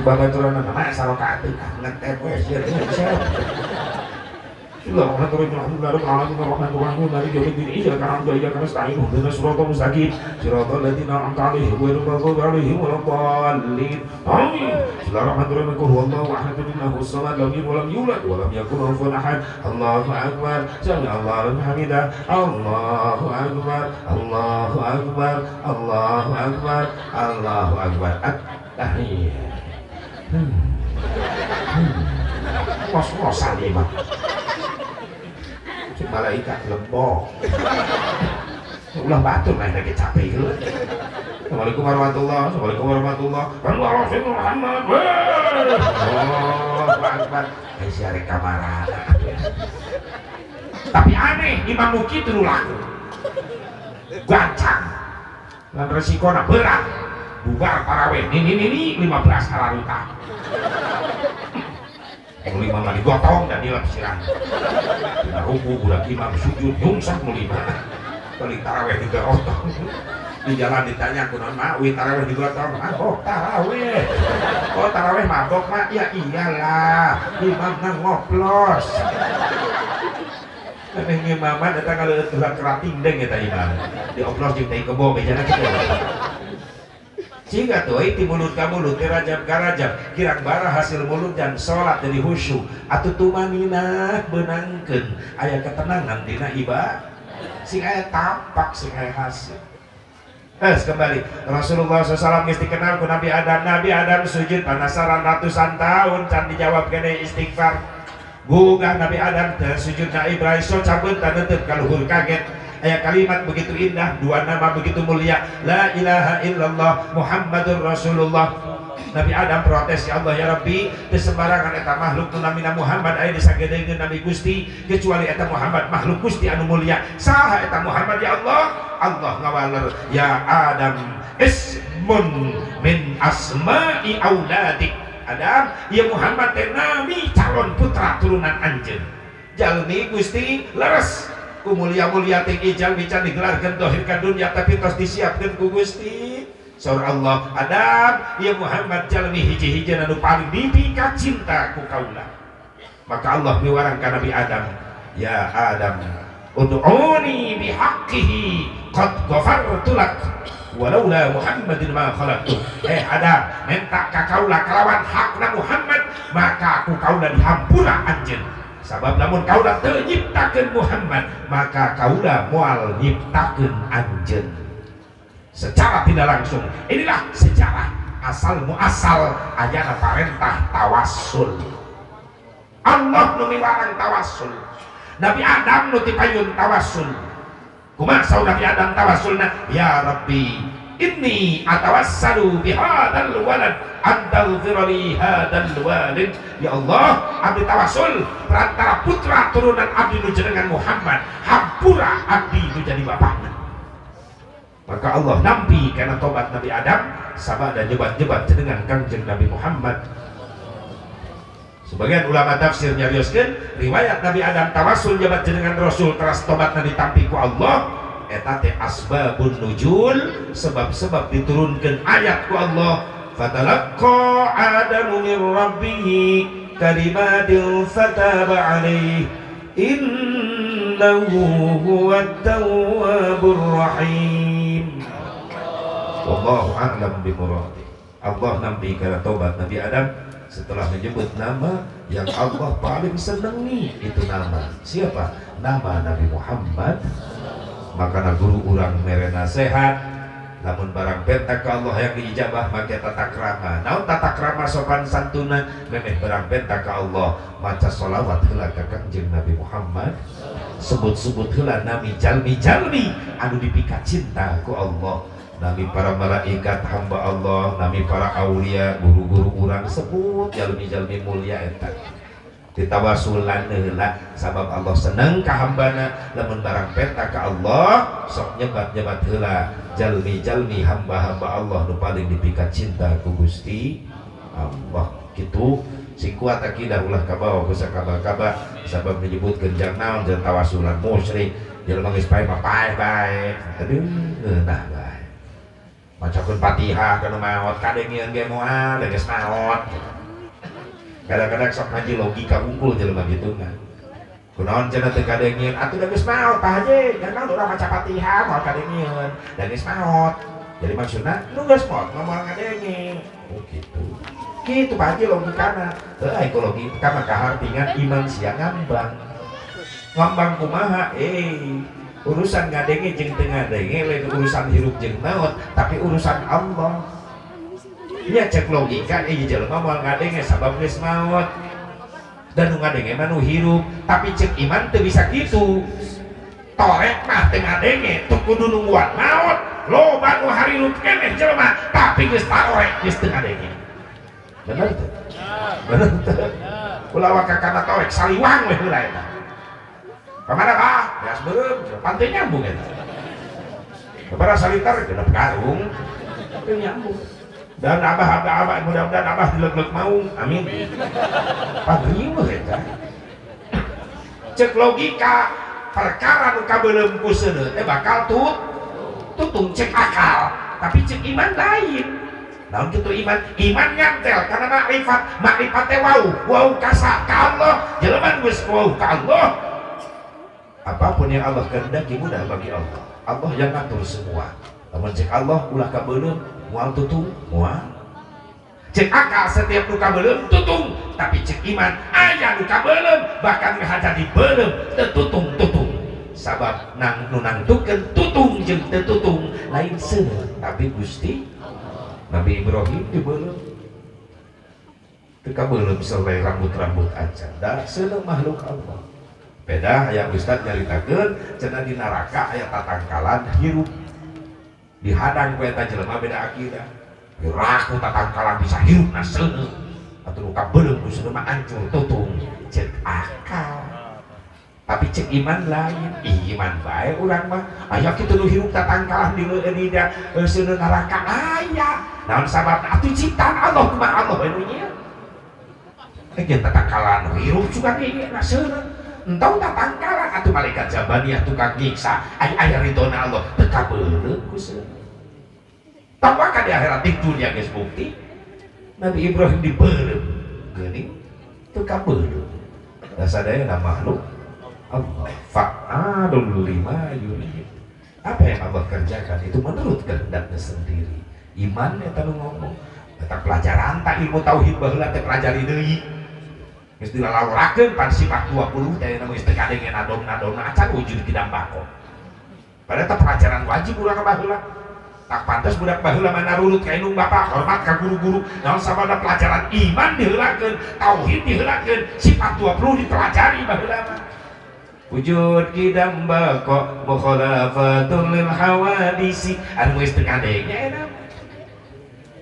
babaturan nama sarokaat ngetep we sia Bismillahirrahmanirrahim alhamdulillahirabbil alamin maliki yaumiddin iyyaka na'budu wa iyyaka nasta'in ihdinas siratal mustaqim siratal ladzina an'amta 'alaihim ghairil maghdubi 'alaihim waladdallin amin Bismillahirrahmanirrahim qul huwallahu ahad Allahu samad lam yalid wa lam yulad wa lam yakul lahu kufuwan ahad Allahu akbar sami Allahu liman hamidah Allahu akbar Allahu akbar Allahu akbar Allahu akbar at-tahiyyah ngos-ngosan imam malaikat lembok ulah batur main lagi capek gitu Assalamualaikum warahmatullahi Assalamualaikum warahmatullahi Muhammad Allahu akbar siare kamara tapi aneh imam muki itu laku gancang dan resikonya berat bubar tarawih ini 15 halaruta yang 5 kali gotong dan dilap sirang tidak ruku budak imam sujud nyungsat mulima balik tarawih juga rotong di jalan ditanya kunon wi tarawih juga rotong tarawih mabok mak ya iyalah imam nang ngoplos neng imaman datang kalau tulang kerating deng ya imam dioplos jeung teh kebo bejana kitu sehingga tuh itu mulut ka mulut dirajab ka rajab kirang bara hasil mulut dan sholat jadi khusyuk atuh tumaninah beunangkeun aya ketenangan dina ibadah sing aya tapak sing aya hasil. Kembali Rasulullah SAW geus dikenal ku Nabi Adam sujud penasaran ratusan tahun can dijawab kene istighfar gugah Nabi Adam teh sujudna Ibrahim so cabut taneuteun kaluhur kaget aya kalimat begitu indah dua nama begitu mulia la ilaha illallah Muhammadur Rasulullah Nabi Adam protes ya Allah ya Rabbi teu sembarangan eta makhluk nu namina Muhammad aya disagedeungeun Nabi Gusti kecuali eta Muhammad makhluk Gusti anu mulia. Saha eta Muhammad ya Allah? Allah ngawaler ya Adam ismun min asma'i auladik. Adam ya Muhammad teh nami calon putra turunan anjeun. Jalmi Gusti leres ku mulia-mulia teh jalmi can digelarkeun dohir ka dunya tapi tos disiapkeun ku Gusti. Saur Allah Adam ya Muhammad jalmi hiji-hiji anu paling dipika cinta ku kaula. Maka Allah miwarang ka Nabi Adam ya Adam ud'uni bihaqqihi qad ghafartu lak walaula Muhammadin ma khalaqtu. Adam minta ka kaula kalawan hakna Muhammad maka ku kaula dihampura anjeun. Sabab lamun kaula teu nyiptakeun Muhammad maka kaula moal nyiptakeun anjeun. Secara tidak langsung inilah sejarah asal muasal ayana parentah tawassul. Allah nu miwarang tawassul. Nabi Adam nu tipayun tawassul. Kumaha saur Nabi Adam tawassulna? Ya Rabbi inni atawassalu bihadzal walad antaghfir li hadzal walid. Ya Allah abdi tawassul perantara putra turunan abdi nu jenengan Muhammad hampura abdi nu jadi bapakna. Maka Allah nampi karena tobat Nabi Adam sabada jebat-jebat jenengan Kangjeng Nabi Muhammad. Sebagian ulama tafsir nyarioskeun riwayat Nabi Adam tawassul jabat jenengan Rasul teras tobatna ditampi ku Allah eta teh asbabun nuzul sebab-sebab diturunkeun ayat ku Allah fatalaqqa adamu min rabbih kalimatin fataba alaihi innahu huwat tawwabur rahim. Wallahu a'lam bimuradi. Allah nampi kana tobat Nabi Adam setelah menyebut nama yang Allah paling senangi itu nama siapa? Nama Nabi Muhammad. Maka guru urang merena sehat namun barang pentak ke Allah yang diijabah make tata krama naon tata krama sopan santuna memeh barang pentak ke Allah maca sholawat heula ka Kangjeng Nabi Muhammad sebut-sebut heula nami jalmi-jalmi anu dipika cinta ku Allah nami para malaikat hamba Allah nami para aulia guru-guru urang sebut jalmi-jalmi mulia eta ditawasulan heula sabab Allah seneng ka hambana lamun barang penta ka Allah sok nyebat-nyebat heula jalmi-jalmi hamba-hamba Allah nu paling dipika cinta ku Gusti Allah kitu sing kuat akidah ulah kabawa ku sakaba-kaba sabab menyebutkeun jang naon jeung tawasulan musyrik jelema geus pae bae aduh nah bae macakeun Fatihah kana maot kadengieun ge moal geus maot. Kadang-kadang sok ngaji logika unggul jelema gitu kan. Kunaon cenah teu kadengieun atuh da geus maot Pak Haji, jangan urang maca Fatihah moal kadengieun, da geus maot. Jadi maksudna nu geus maot moal ngadenge. Oh gitu. Kitu Pak Haji logikana. Teu aya logika mah kahartingan iman sia ngambang. Ngambang kumaha? Urusan ngadenge jeung teu ngadenge lain urusan hirup jeung maot, tapi urusan Allah. Ya cek logika jelema moal ngadenge sabab geus maot dan nu ngadenge mah nu hirup tapi cek iman teu bisa kitu torek mah teu ngadenge teu kudu nungguan maot loba nu harirup keneh jelema tapi geus torek geus teu ngadenge bener teu bener teu ulah waka kana torek saliwang we heula eta kamana Pak beas beureum panteu nyambung eta sabaraha salitar genep karung teu nyambung. Dan abah mudah-mudahan abah dileg-leg mau amin pagrieuh eta cek logika perkara nu kabeulem ku seuneu teh bakal tutung cek akal tapi cek iman lain naon kitu iman nyantel karena makrifat teh wau kasa ka Allah jelema geus wau ka Allah apapun yang Allah kehendaki mudah bagi Allah. Allah yang ngatur semua namun cek Allah ulah kabeulem mual tutung mual cek akal setiap nu kabeulem tutung tapi cek iman aya nu kabeulem bahkan ngahaja dibeulem teu tutung sabab nu nangtukeun tutung jeung teu tutung lain seuneu tapi Gusti Nabi Ibrahim dibeulem teu kabeulem selai rambut-rambut acan da seuneu makhluk Allah beda aya Ustaz nyaritakeun cenah di neraka aya tatangkalan hirup dihadang ku eta jelema beda akidah raku tatangkalan bisa hirup na seuneu atuh nu kabeuleuh ku seuneu mah ancur tutung cek akal. Tapi cek iman lain, iman bae urang mah aya kitu nu hirup tatangkalan di seuneu neraka aya. Naon sababna atuh ciptaan Allah kumaha Allah we nu nyieun. Ege tatangkalan hirup juga ge na seuneu. Entau tatangkalan atuh malaikat Jabaniyah tukang nyiksa aya ridona Allah teu kabeuleuh ku seuneu. Tampakkan di akhirat di dunia geus bukti Nabi Ibrahim dibeureum geuning teu kabeuleuh. Da sadayana makhluk Allah fa'alul lima yurid. Apa yang Allah kerjakan itu menurut kehendaknya sendiri. Iman eta nu ngomong eta pelajaran tak ilmu tauhid baheula teh pelajari deui. Geus dilalawurakeun pan sifat 20 teh nu geus teu kadengen adong-adongna acan wujud kidam bako. Padahal teh pelajaran wajib urang baheula. Tak pantas budak baheula mah narurut ka indung bapa, hormat ka guru-guru. Naon sabada pelajaran iman diheulakeun, tauhid diheulakeun, sifat 20 dipelajari baheula mah. Wujud kidam bako mukhalafatul lil hawadisi anu geus teu kadenge eta.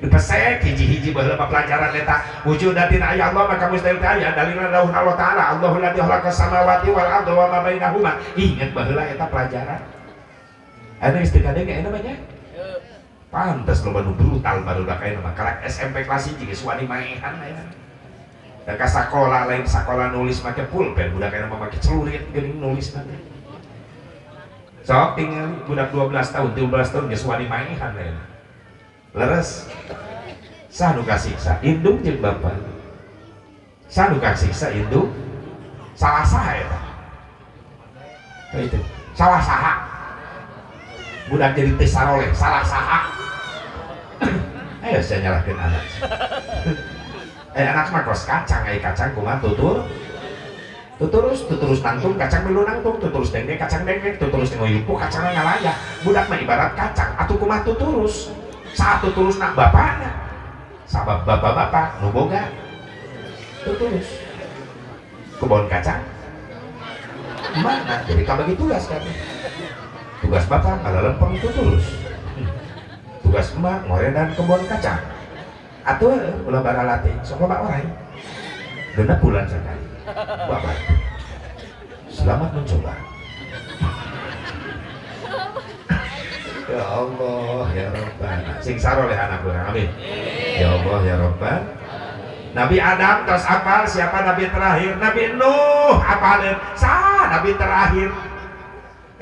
Dipesek hiji-hiji baheula pelajaran eta wujudatina aya Allah maka mustahil aya dalilna dawuh Allah taala Allahul ladzi khalaqas samawati wal arda wa ma bainahuma. Ingat baheula eta pelajaran. Anu geus teu kadenge eta banyak. Pantes loba nu brutal baru da kaena mah karek SMP kelas 1 geus wani maehan aya. Da ka sakola lain sakola nulis make pulpen budak kaena mah make celurit geuning nulis nanti. Sok tinggal budak 12 tahun 13 tahun geus wani maehan aya. Leres. Sah nu kasiksa indung jeung bapa. Sah nu kasiksa indung salah saha eta. Itu salah saha. Budak jadi teu saroleh salah saha. Ayo saya nyalahkan anak. Anak mah kos kacang, kacang kumaha tutur, tuturus nangtung kacang melu nangtung, tuturus dengdeng kacang dengdeng, tuturus ngoyupu kacang ngalaya. Budak mah ibarat kacang, atuh kumaha tuturus. Saat tuturus nak bapakna, sabab bapak-bapak nu boga tuturus. Kebon kacang mana? Jadi kabagi tugas kan? Tugas bapak kalau lempeng tuturus. Tugas emak ngoredan kebun kacang atuh ulah baralati sok loba orang genep bulan sekali bapak selamat mencoba. Ya Allah ya Rabbana sing saroleh anak urang amin. Ya Allah ya Rabbana. Nabi Adam terus apal siapa nabi terakhir? Nabi Nuh apalin sah nabi terakhir.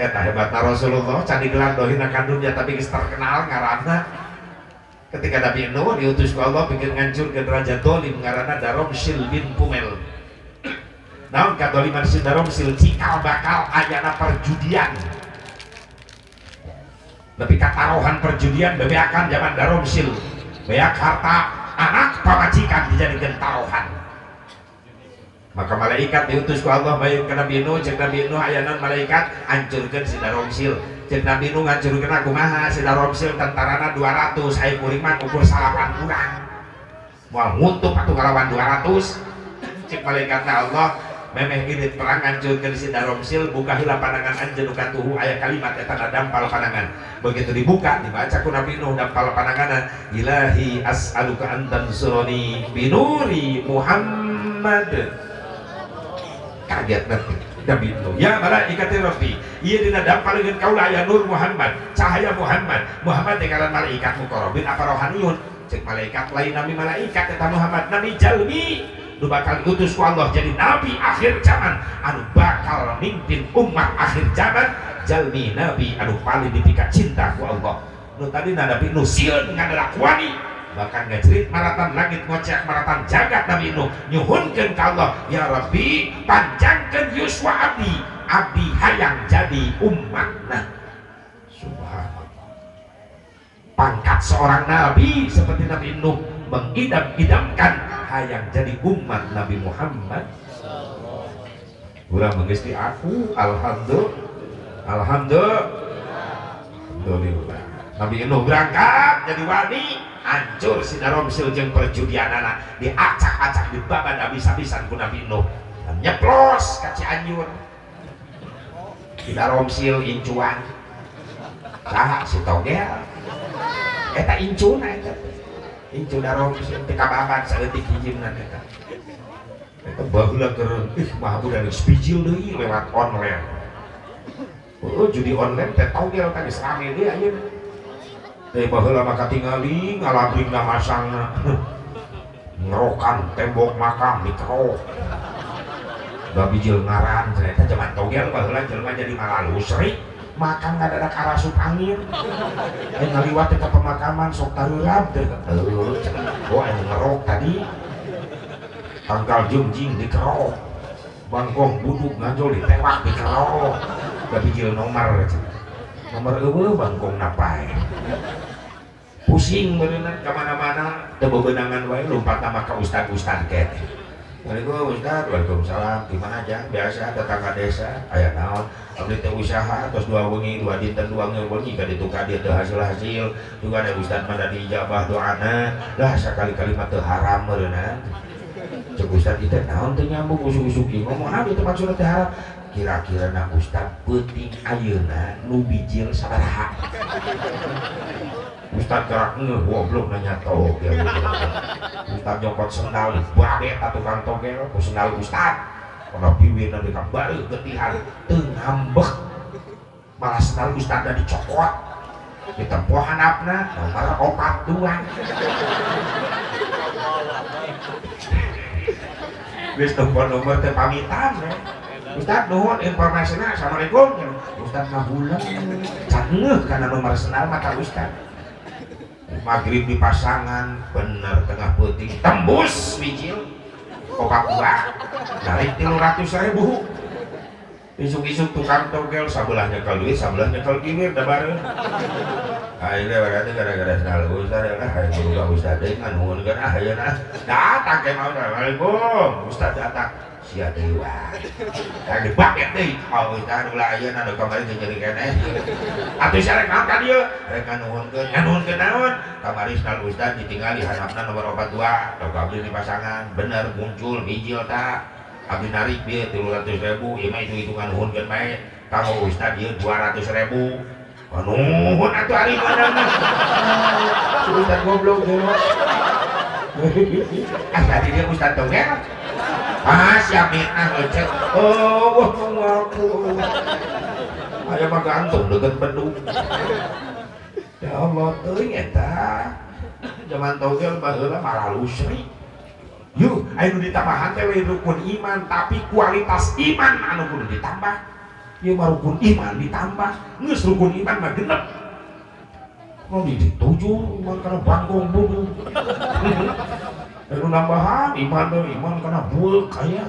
Eta hebatna Rasulullah can digelar dohina ka dunya tapi geus terkenal ngaranna ketika Nabi Nuh diutus ku Allah bikin ngancurkeun raja dolim ngaranna Daromsil bin Pumel. Naon kadoliman si Daromsil cikal bakal ayana perjudian. Tapi katarohan perjudian bebeakan zaman Daromsil. Beak harta anak pamajikan dijadikeun tarohan. Maka malaikat diutus ku Allah baik ke Nabi Nuh, cek Nabi Nuh ayanan malaikat hancurkeun si Daromsil. Cek Nabi Nuh hancurkeun kumaha si Daromsil tentarana 200, aya kuring mah ukur salapan kurang. Moal ngutup atuh ngalawan 200. Cek malaikatna Allah memeh irit perang hancurkeun si Daromsil, buka heula panangan anjeun nu katuhu aya kalimat eta dampal panangan. Begitu dibuka dibaca ku Nabi Nuh dampal pananganna ilahi as'aluka an tansurani binuri Muhammad. Kaget nanti Nabi Nuh ya malaikat Rabbi ieu dina dampaleun kaula aya nur Muhammad cahaya Muhammad Muhammad teh ngaran malaikat muqarrabin apa rohaniyun cek malaikat lain nabi malaikat eta Muhammad nabi jalmi nu bakal diutus ku Allah jadi nabi akhir zaman anu bakal mimpin umat akhir zaman jalmi nabi anu paling dipika cinta ku Allah nu tadi Nabi Nuh sieun ngadalakwani bahkan ngecerit maratan langit ngocek maratan jagat Nabi Nuh nyuhunkeun ka Allah ya Rabbi panjangkeun yuswa abdi abdi hayang jadi umatna. Subhanallah pangkat seorang nabi seperti Nabi Nuh mengidam-idamkan hayang jadi umat Nabi Muhammad. Urang geus di aku alhamdulillah Nabi Nuh berangkat jadi wani hancur si Daromsil jeung perjudianana diacak-acak dibaban abis-abisan ku Nabi Nuh dan nyeplos ka Cianjur. Si Daromsil incuan saha si togel eta incuna eta incu darong teh kababat saeutik hijimna eta baheula keur mah budak spijil deui lewat online. Judi online teh togel teh geus rame deui ayeuna. Teh baheula mah katingali ngalabringna masangna. Ngerokan tembok makam dikerok. Babijil ngaran ternyata zaman togel baheula jelema jadi malalusri. Makan nggak ada karasup angin. Ngaliwat ke pemakaman sok tareurap teh. Oh anu ngerok tadi. Tanggal jungjing dikerok. Bangkong buduk ngajol ditewak dikerok. Babijil nomor eueuh bangkong napae. Pusing beneran kemana-mana teu bebenangan wae lompat nama ka ustad-ustad kete. Assalamualaikum Ustad, waalaikumsalam. Gimana aja? Biasa tetangga desa. Aya naon? Abdi teh usaha tos 2 wengi 2 dinten 2 wengi ka ditu ka dieu teu hasil-hasil. Juga ada ustad mah da diijabah doana. Lah sakali-kali mah teu haram meureunna. Cek ustad ieu teh naon teu nyambung usuk-usuk ieu ngomong abi teh maksudna teh haram. Kira-kira na ustad peuting ayeuna nu bijil sabaraha? Ustad gerak goblok nanya togel. Ustad nyopot sendal babet atuh tukang togel ku sendal ustad. Kana piwirna deka bareu getihan teu ngambek. Malah sendal ustad da dicokot. Ditempuh handapna nomor 42. Geus tempuh nomor teh pamitan ya. Ustad nuhun informasinya. Assalamualaikum. Ustad ngabulang caneuh kana nomor sendal mata ustad. Maghrib di pasangan bener tengah peuting tembus bijil kopak 2 narik 300.000. Isuk-isuk tukang togel sabelah nyekel duit sabelah nyekel kiwir da bareng. Ayeuna berarti gara-gara sendal ustad ya lah aya buka ustad deui nganuhunkeun ayeuna datang ke mau. Waalaikumsalam ustad datang sia deui wae. Da dibaket deui ka ustad ulah ayeuna da kamari jadi keneh. Atuh sareng naon ka dieu? Rek nganuhunkeun naon? Kamari sendal ustad ditinggali handapna nomor 42. Tong abdi di pasangan bener muncul bijil tak. Abdi narik dia 300.000. Ieu mah hitung-hitungan nuhunkeun bae. Kamu ustad ieu 200.000. Nuhun atuh ari mana mah. Ustad goblok deui. Tadi dia ustad togel. Siap mitnah ngecek. Oh, aku. Aya mah gantung deukeut bedung. Ya Allah teuing eta. Zaman togel baheula malalusri. Yuh, anu ditambahan teh we rukun iman, tapi kualitas iman anu kudu ditambah. Ieu mah rukun iman ditambah, geus rukun iman mah genep. Mau dituju iman kana bangkong budu. Anu nambahan iman teh iman kana bueuk aya.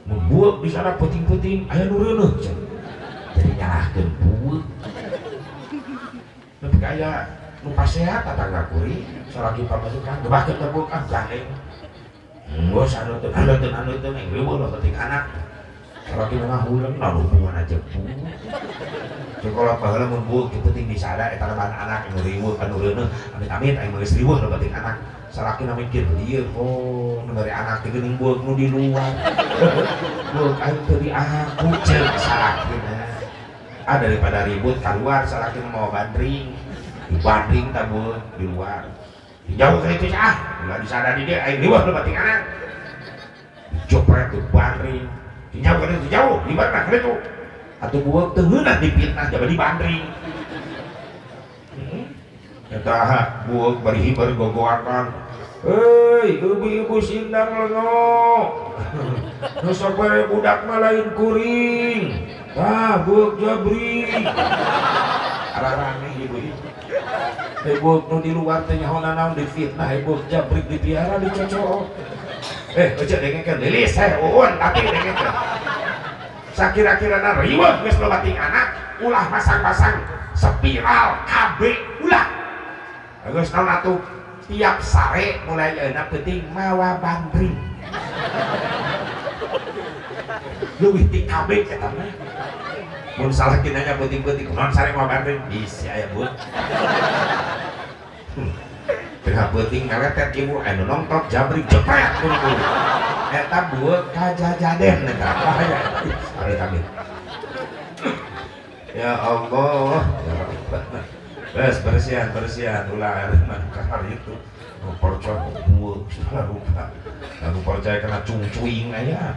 Mun bueuk di sana peuting-peuting aya nu reuneuh cenah. Jadi nyalahkeun bueuk. Tapi aya nu pasehat tatangga kuring, salaki pamasukan gebahkeun ka bueuk gandeng. Bos anu teu neng reueuh lo penting anak. Salaki ngahuleung na hubungan aja bueuk. Sekolah baheula mun bueuk teu penting disada eta anak anu riweuh anu reuneuh, amit-amit aya geus riweuh lo penting anak. Salaki na mikir dieu nu bari anak teh geuning bueuk nu di luar. Bueuk aing teu di aku ceuk salakina. Daripada ribut keluar salaki mau bandring. Dibanding tak bueuk di luar. Jauh ke itu ulah disada di dia aing riweuh lo penting anak. Jopret tuh bandring. Jauh ke itu jauh di mana ke itu. Atuh bueuk teu heunah dipitnah jadi dibandring. Eta bueuk bari hiber gogoakan. Hei, ibu-ibu sindang lengo. Nu sok bare budak mah lain kuring. Bueuk jabri. Ararane ibu-ibu. Bueuk nu di luar teh nyaho naon difitnah, bueuk jabrik dipiara dicocok. Ece dengekeun lilis uun tapi dengekeun. Sakira-kirana riweuh geus lobating anak, ulah pasang-pasang spiral KB ulah. Geus naon atuh tiap sare mulai ayeuna penting mawa bandring. Leuwih ti KB eta mah. Mun salah kinanya penting-penting kunaon sare mawa bandring bisi aya bueuk. Tengah penting ngeletet ibu anu nongtot jabrik jepret kudu. Eta bueuk kajajaden eta. Ari kami. Ya Allah, ya Rabbana. Terus bersihan ulah kahar itu percaya buah sudah lupa lalu percaya kena cungcuing aja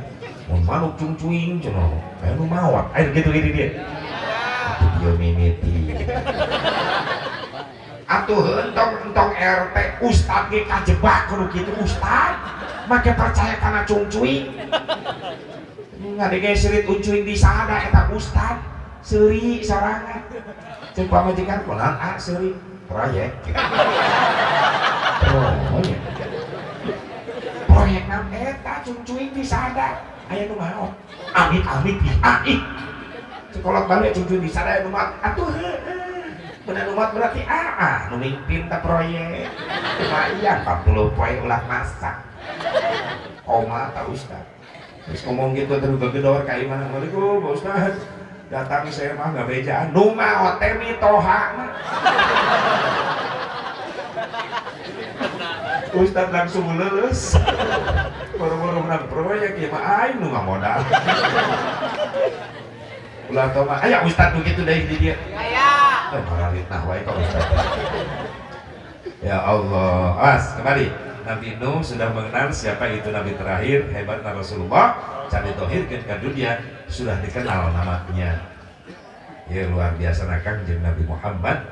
mau manuk cungcuing cina kayak nu mawat air gitu dia itu dia mimiti atuh entong RT ustad ge kajebak kudu kitu ustad make percaya kana cungcuing ngadege seurit uncuing di sada eta ustad seuri sorangan cek pamajikan kunaon seuri proyek proyek nam eta cungcuing di sada aya nu maot amit sekolah balik cungcuing di sada aya nu maot atuh bener umat berarti nu mimpin ta proyek lumayan 40 poe ulah masak koma ta ustad terus ngomong gitu terus gegedor ka imah assalamualaikum Pak Ustad datang saya mah nggak bejaan nu maot teh mitoha Ustad langsung lulus baru-baru menang proyek ya mah aing nu modal ulah tau mah aya Ustad begitu dari dia aya malah fitnah wae ka Ustad ya Allah kembali Nabi Nuh sudah mengenal siapa itu Nabi terakhir hebatnya Rasulullah cari tohirkan ke dunia sudah dikenal namanya ya luar biasa nakang jeung Nabi Muhammad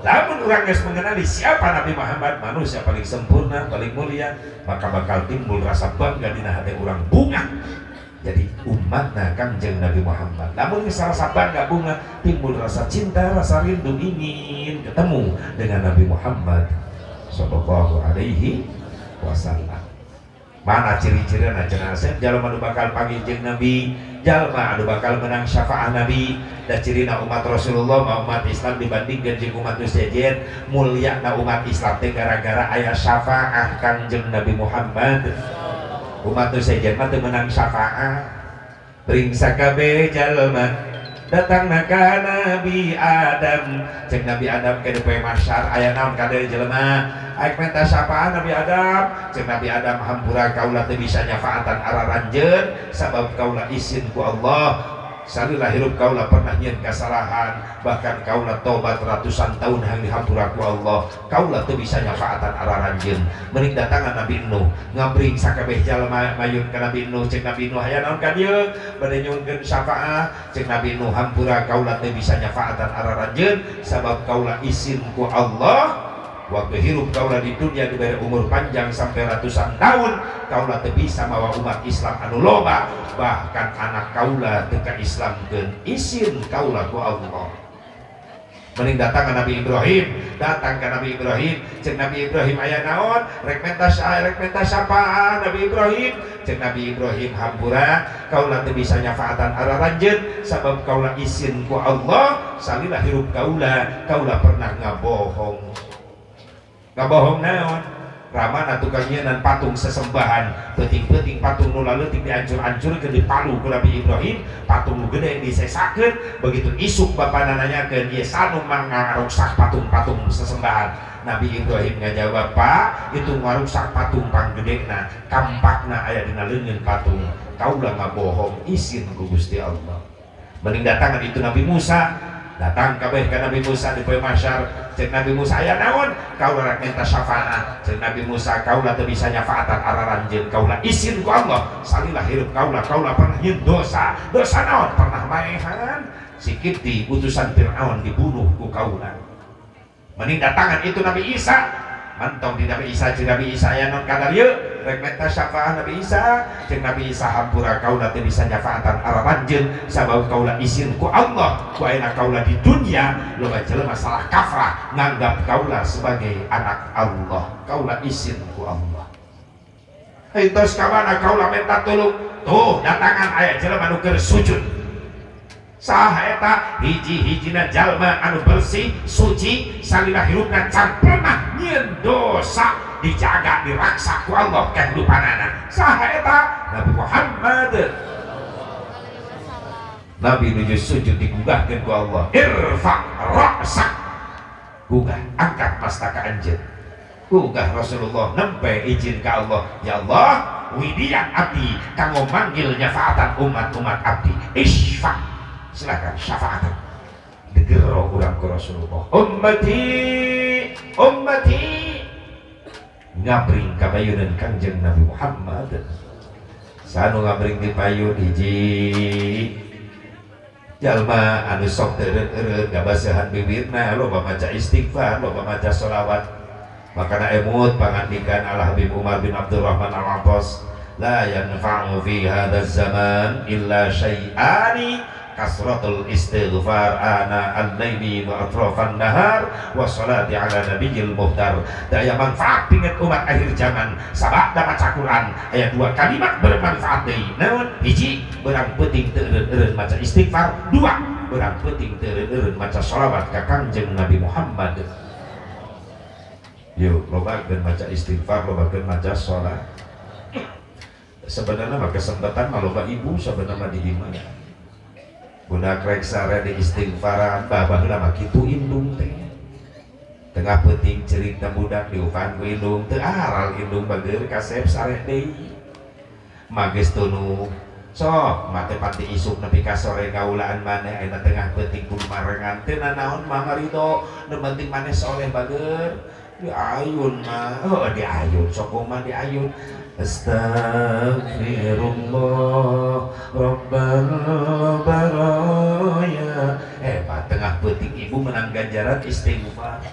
namun orang yang mengenali siapa Nabi Muhammad manusia paling sempurna paling mulia maka bakal timbul rasa bangga di hati orang bunga jadi umat nakang jeung Nabi Muhammad namun misal rasa bangga bunga timbul rasa cinta rasa rindu ingin ketemu dengan Nabi Muhammad sallallahu alaihi wasallam mana ciri-cirinya cenah asep jalma anu bakal panggil jeung Nabi jalma anu bakal menang syafaat Nabi dan cirina umat Rasulullah umat Islam dibandingkan jeung umat sejen mulyana umat Islam teh gara-gara aya syafaat Kangjeng Nabi Muhammad umat sejen mah teu menang syafaat bring sakabeh jalma datang ka Nabi Adam cek Nabi Adam ke depan masyar aya naon ka deui jelema aik minta syafaat Nabi Adam cek Nabi Adam hampura kaula teu bisa nyafaatan araranjeun sabab kaula izin ku Allah salilah hirup kaula pernah nyeun kesalahan bahkan kaula tobat ratusan tahun yang dihampura ku Allah kaula teu bisa nyafaatan araranjeun meuning datangan Nabi Nuh ngabring sakabeh jalma mayun ka Nabi Nuh cek Nabi Nuh aya naon ka dieu bade nyuhunkeun syafaat cek Nabi Nuh hampura kaula teu bisa nyafaatan araranjeun sabab kaula izin ku Allah waktu hirup kaula di dunia diberi umur panjang sampai ratusan tahun kaula teu bisa mawa umat Islam anu loba bahkan anak kaula teu ka Islamkeun izin kaula ku Allah mending datang ke Nabi Ibrahim datang ke Nabi Ibrahim cek Nabi Ibrahim aya naon rek menta syafaat Nabi Ibrahim cek Nabi Ibrahim hampura kaula teu bisa nyafaatan araranjeun sabab kaula izin ku Allah salilah hirup kaula pernah ngabohong naon ramana tukang nyeunaan patung sesembahan peuting-peuting patung nu laleutik diancur-ancurkeun dipalu ku Nabi Ibrahim patung nu gede disesakeun begitu isuk bapana nanyakeun ieu sanu mah ngaruksak patung-patung sesembahan Nabi Ibrahim ngajawab Pak itu ngaruksak patung panggedena kampakna aya dina leungeun patung kaula ngabohong izin ku Gusti Allah mending datangan itu Nabi Musa datang kabeh ka Nabi Musa di poe mahsyar cek Nabi Musa aya naon kaula rek minta syafaat cek Nabi Musa kaula teu bisa nyafaatan araranjeun kaula izin ku Allah salilah hirup kaula pernah nyeun dosa naon pernah maehan sikiti utusan Firaun dibunuh ku kaula mending datangan itu Nabi Isa mantong di Nabi Isa cek Nabi Isa aya naon ka dieu rek minta syafaat Nabi Isa cek Nabi Isa hampura kaula teu bisa nyafaatan araranjeun sabab kaula izin ku Allah ku ayeuna kaula di dunia loba jelema salah kafrah nganggap kaula sebagai anak Allah kaula izin ku Allah entos ka mana kaula minta tulung tuh datangan aya jelema nu keur sujud saha eta hiji-hijina jalma anu bersih suci salila hirupna can pernah nyieun dosa dijaga diraksa ku Allah kehidupanana saha eta Nabi Muhammad Nabi nuju sujud digugahkeun ku Allah irfa ra'sak gugah angkat mastaka anjeun gugah Rasulullah nempe izin ka Allah ya Allah widian abdi kanggo manggil nyafaatan umat abdi isfa silakan syafaatan digero urang ku Rasulullah ummati ummati ngabring kabayunan Kangjeng Nabi Muhammad sanu ngabring di payun hiji jalma anu sok teureun-eureun gabasahan bibirna loba maca istighfar loba maca sholawat makana emut pangandikan Al Habib Umar bin Abdurrahman Al-Attas la yanfa'u fi hadzal zaman illa syai'ani kasratul istighfar ana al-laili wa atrafan nahar wa salati ala nabiyil muhtar daya manfaat pinget umat akhir zaman sabada maca Quran aya dua kalimat bermanfaat deui naon hiji berang penting teu eureun maca istighfar dua berang penting teu eureun maca sholawat ka Kangjeng Nabi Muhammad yuk lobakeun maca istighfar lobakeun maca sholat sebenarnya mah kesempatan mah loba ibu sebenarnya di imah budak rek sare di istighfaran babaheula mah kitu indung teh tengah peuting cerita budak diupan ku indung teu aral indung bageur kasep sare deui mages tunu sok mate pati isuk nepi ka sore gaulaan maneh ayeuna tengah peuting kudu marengan teu nanaon mah marido nu penting maneh soleh bageur diayun mah diayun sok mah diayun Astaghfirullah Rabbal baraya hebat tengah peuting ibu menang ganjaran istighfar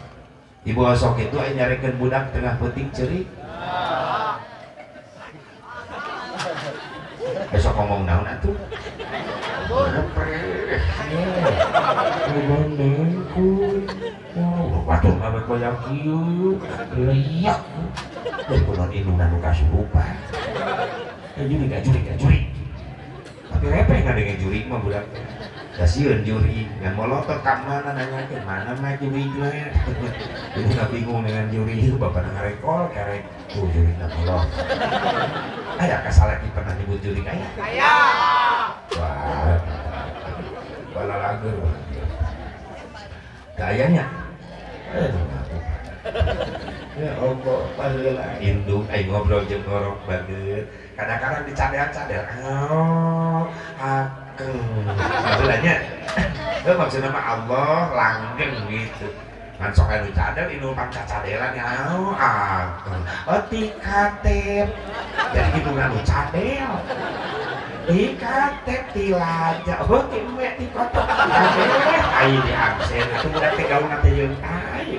ibu osok itu aya nyarekeun budak tengah peuting ceurik besok ngomong naon atuh waduh ngabek koyak kieu liak dari kulon indungan nu kasurupan juri tapi repeh ngadenge juri mah budak dasieun juri ngan molotot ka mana nanyakeun mana mah juri teh itu nggak bingung dengan juri itu bapak ngarekol karek tuh juri na molot aya kasalaki pernah nyebut juri aya wah bala lagu kayaknya ya Allah paheula indung aing ngobrol jeung ngorok banget kadang-kadang dicadean-cadean maksudnya maksudnya mah Allah langgeng gitu kan sok anu cadel inu pangca cadelan ya tikatep jadi indung anu cadel tikatep tilaja timek tikotok aing di absen atuh budak teh gaulna teh yeung tai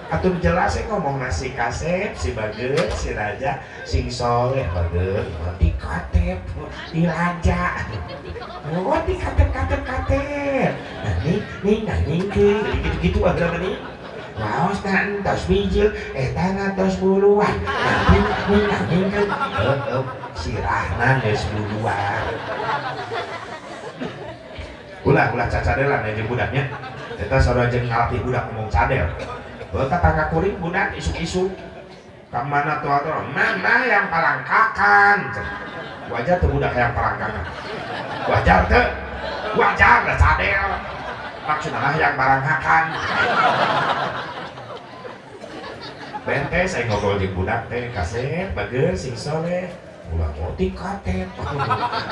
atur jelas ngomong nasi kasep si bageur si raja sing soleh bageur di katep di raja di katep nah nih gitu ada nih laos kan tos bijil tanah tos buluan nih sirahna geus buluan ulah cacadelan aja budaknya eta saudara jeung ngalatih budak ngomong cadel tetangga kuring budak isu-isu kemana tuh mana yang palangkakan wajar tuh budak yang palangkakan wajar lah cadel maksudnya yang palangkakan bente saya ngobrol di budak teh kasep bageur sing soleh ulah motik katep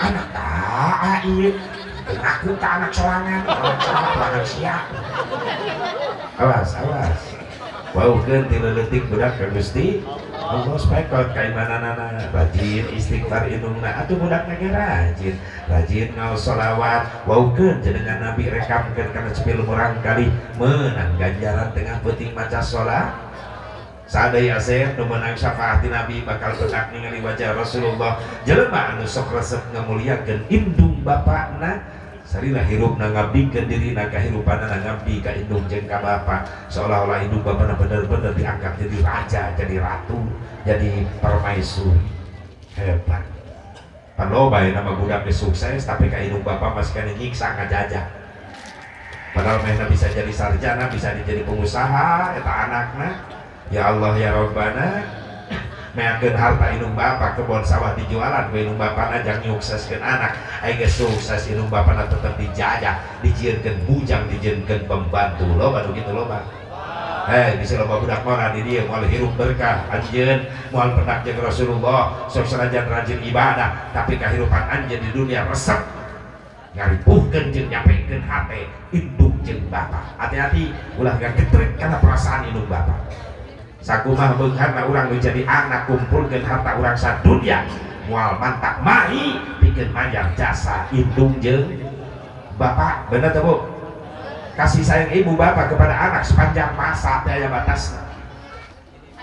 anak tak ieu aku tak anak sorangan anak siap awas waukeun ti leutik budak ka Gusti Allah spekot kaimananana rajin istighfar indungna atuh budakna ge rajin ngaos sholawat waukeun jenengan Nabi rekamkeun kana 10 kali menang ganjaran tengah peuting maca sholat sadaya asep nu meunang syafaat Nabi bakal benak ningali wajah Rasulullah jelema anu sok resep ngamuliakeun indung bapakna sarilah hirupna ngabdikeun dirina kahirupanna ngabdi ka indung jeung ka bapa seolah-olah indung bapana bener-bener diangkat jadi raja jadi ratu jadi permaisuri hebat pan loba nama budak sukses tapi ka indung bapa masih kana nyiksa ngajajah padahal mehna bisa jadi sarjana bisa jadi pengusaha eta anakna ya Allah ya Rabbana meakeun harta indung bapa kebon sawah dijualan ku indung bapana jang nyukseskeun anak aya geus sukses indung bapana tetep dijajah dijieunkeun bujang dijieunkeun pembantu loba nu kitu loba bisa loba budak mah di dieu moal hirup berkah anjeun moal pendak jeung Rasulullah sok sanajan rajin ibadah tapi kahirupan anjeun di dunia resep ngaripuhkeun jeung nyapekeun hate indung jeung bapa. Hati-hati ulah gagetrek karena perasaan indung bapa. Sakumaha beungharna urang nu jadi anak kumpulkeun harta urang sadunya moal mantak mahi pikeun mayar jasa indung jeung bapa. Bener teh Bu? Kasih sayang ibu bapak kepada anak sepanjang masa daya batas.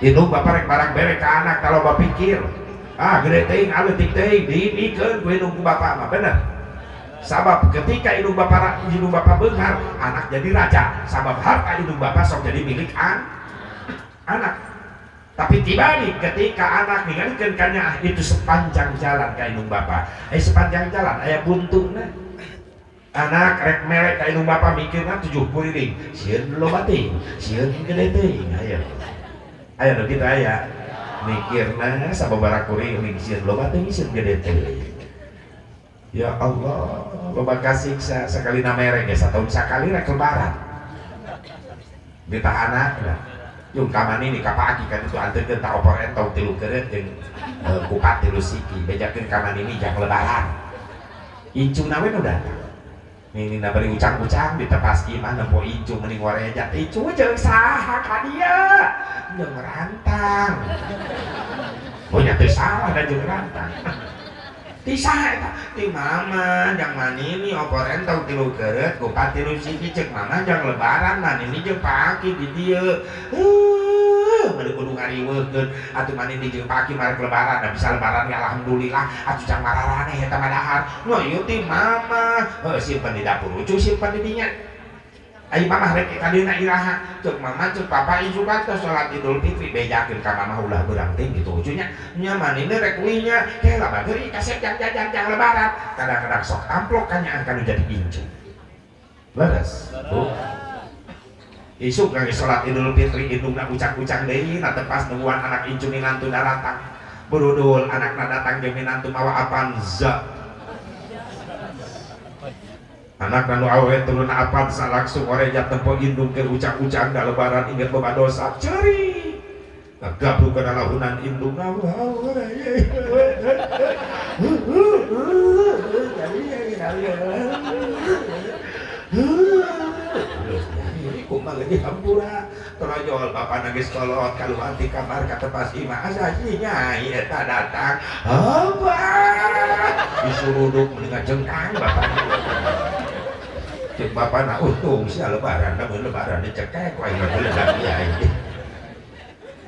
Indung bapak rek barang bere ke anak kalau bapak pikir gede teuing aleutik teuing diimikeun ku indung ku bapak mah bener. Sabab ketika indung bapak beunghar anak jadi raja, sabab harta indung bapak sok jadi milik anak. Tapi tibalik ketika anak ninggalikeun kanya itu sepanjang jalan ka indung bapak. Sepanjang jalan aya buntuna. Anak rek melek ka indung bapa mikirna 70 ring sieun loba teuing sieun gede teuing aya nu kitu aya mikirna sababaraha kuring sieun loba teuing sieun gede teuing. Ya Allah loba kasiksa sakalina merek ge sataun sakali rek lebaran ditahanna yung kamani ni kapaaki kan itu anteukeun ta opor entong 3 keureut jeung kupat 3 siki bejakeun kamani ni jang lebaran incuna we nu datang. Ini beri ucang-ucang ditepas iman nempo incu mending wareja incu jeung saha ka dia jeung rantang punya teu salah dan jeung rantang ti saha eta ti mama jang manini opor entong 3 keureut kupat 3 siki ceuk mama jang lebaran manini jeung paki di dieu meureun kudu ngariweukeun atuh manini jeung paki marek lebaran da bisa lebaran ya alhamdulillah atuh jang mararane eta mah dahar no ieu ti mama simpen di dapur lucu simpen di dinya ai mama rek ka dina iraha ceuk mama ceuk papa isu kantos salat Idul Fitri bejakeun ka mama ulah beurang teh gitu lucunya nya manini rek uinya heula bageri kasep jang jajan jang lebaran kadang-kadang sok amplok kanyaan kanu jadi incu leres isuk lagi sholat Idul Fitri indungna ucak-ucak deui na tepas nungguan anak incu minantu datang berudul anakna datang jeung minantu mawa Avanza anak nu awet turun Avanza langsung oreja tempo indung ke ucak-ucak da lebaran inget loba dosa ceri gabru kana lahunan indung kumang di hampura terojol bapak nangis kolot kaluan di kamar kata pas ima asajinya eta datang apa disuruh duduk mendengar jengkang bapak cek bapak na untung si lebaran namun lebaran dicekek wae lebaran kiai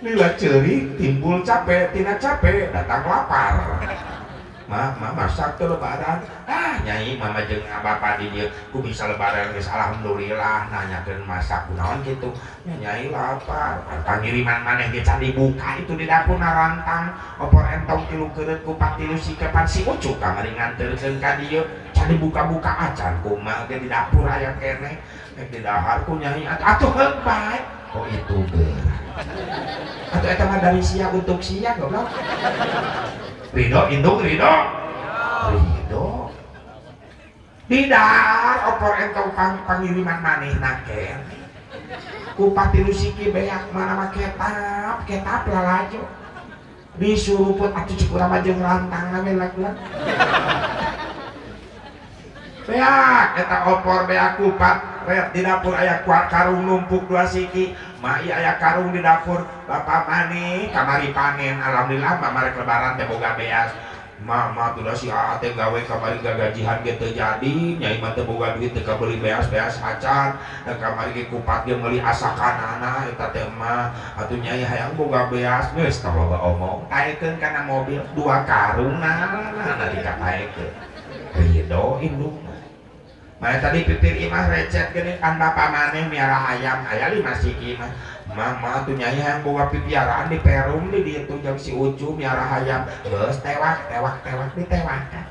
lila ceurik timbul capek tina capek datang lapar mama masak tuh lebaran nyai mama jeung bapak di dieu ku bisa lebaran geus alhamdulillah nanyakeun masak kunaon kitu nyai lapar pangiriman maneh ge can dibuka itu di dapur narantang opor entong 3 keureut kupat 3 sikepan si ucuk kamari nganterkeun ka dieu can dibuka-buka acan kumaha ge di dapur aya keneh di dahar ku nyai atuh heung bae kok itu beurang atuh eta mah dari sia untuk sia goblok Ridho, indung Ridho tidak opor entong pangiriman maneh naken kupat 3 siki beak mana mah ketap lalajo disuruh put atuh cik urang mah jeung rantang we laguan beak eta opor beak kupat di dapur aya karung numpuk 2 siki mai aya karung di dapur bapak mani kamari panen alhamdulillah mama rek lebaran teh boga beas mama tuh si ate gawe kamari gagajihan ge teu jadi nyai mah teu boga duit teu kabeli beas-beas acan da kamari ge kupat ge meuli asakanana eta teh mah atuh nyai hayang boga beas geus tah loba omong taekeun kana mobil 2 karung nah dikataekeun ridho indung mah tadi pipir imah recet geuning kan bapak maneh miara ayam aya 5 siki mah mama tuh nyai yang boga pipiaraan di perum di dieu jeung si ucu miara ayam geus tewak ditewakan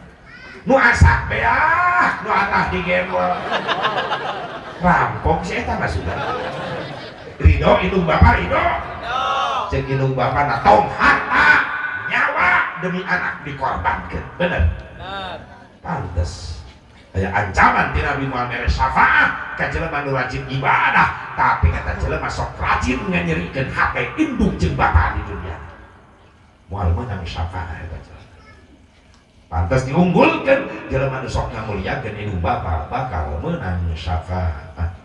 nu asak beak nu atah digembol rampok si eta mah sudah Ridho indung bapak Ridho cek indung bapak na tong harta nyawa demi anak dikorbankeun bener pantes aya ancaman ti Nabi Muhammad syafaat ka jelema nu rajin ibadah tapi kata jelema sok rajin nganyerikeun hate indung jeung bapa di dunia moal meunang syafaat eta jelema pantas diunggulkan jelema nu sok ngamulyakeun indung bapa bakal menang syafaat.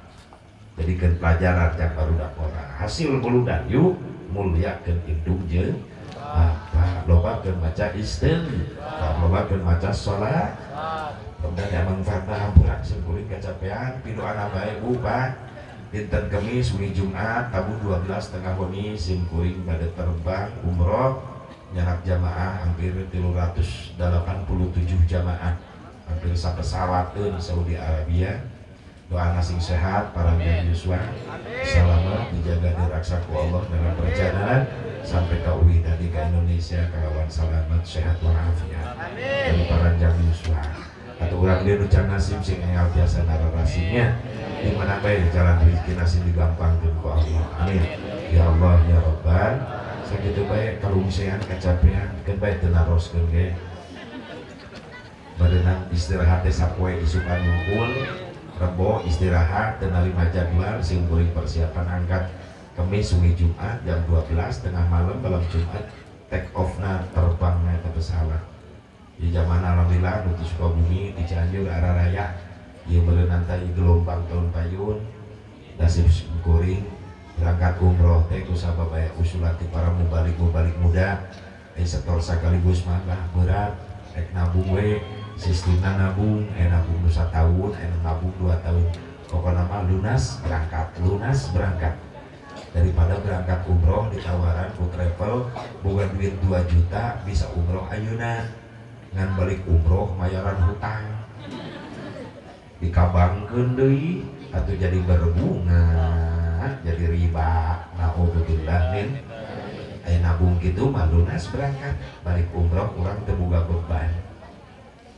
Jadikan pelajaran yang barudak orang hasil buludan yuk mulyakeun indung jeung bapa, lobakeun maca istighfar, lobakeun maca salat. Kemudian emang manfaatna hampura simkuring kecapean pidoana bae bupa dinten Kemis wengi Jumat tabu 12 tengah wengi simkuring bade terbang umroh nyarak jamaah hampir 387 jamaah hampir sapesawatkeun Saudi Arabia. Doa sing sehat para Yuswa selamat dijaga diraksa ku Allah dalam perjalanan sampai ke UIN di Indonesia kalawan selamat sehat walafiat dari para Yuswa atau orang dia nucan nasib sing engal biasa narasinya di mana bae jalan rezeki nasib digampangkeun ku Allah amin ya Allah ya Rabbal sakitu bae kalungsean kacapean keun bae teu naroskeun ge barenang istirahat teh sapoe isukan ngumpul Rebo istirahat dan narima jadwal simkuring persiapan angkat Kemis wengi Jumat jam 12 tengah malam malam Jumat take off na terbangnya ke pesawat di zaman alhamdulillah di Sukabumi di Cianjur arah raya ieu meureun nanti gelombang tahun payun nasib simkuring berangkat umroh teh ku sababaya usulan ti para mubalik muda setor sakaligus mah berat rek nabung we sistemna nabung nabung nu 1 tahun nabung 2 tahun pokoknya mah lunas berangkat daripada berangkat umroh ditawaran ku travel boga duit 2 juta bisa umroh ayeuna ngan balik umroh mayaran hutang dikabangkeun deui atuh jadi berbunga jadi riba naudzubillah min aya nabung kitu mah lunas berangkat balik umroh urang teu boga beban.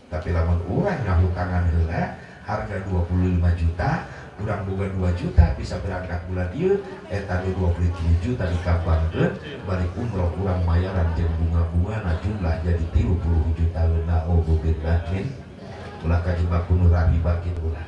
Tapi lamun urang ngahutangan heula harga 25 juta urang boga 2 juta bisa berangkat bulan ieu eta 27 juta dikabangkeun balik umroh urang mayaran jeung bunga-bunga jumlah jadi 30 juta leuna billah min ulah kajebak kuno riba kitu ulah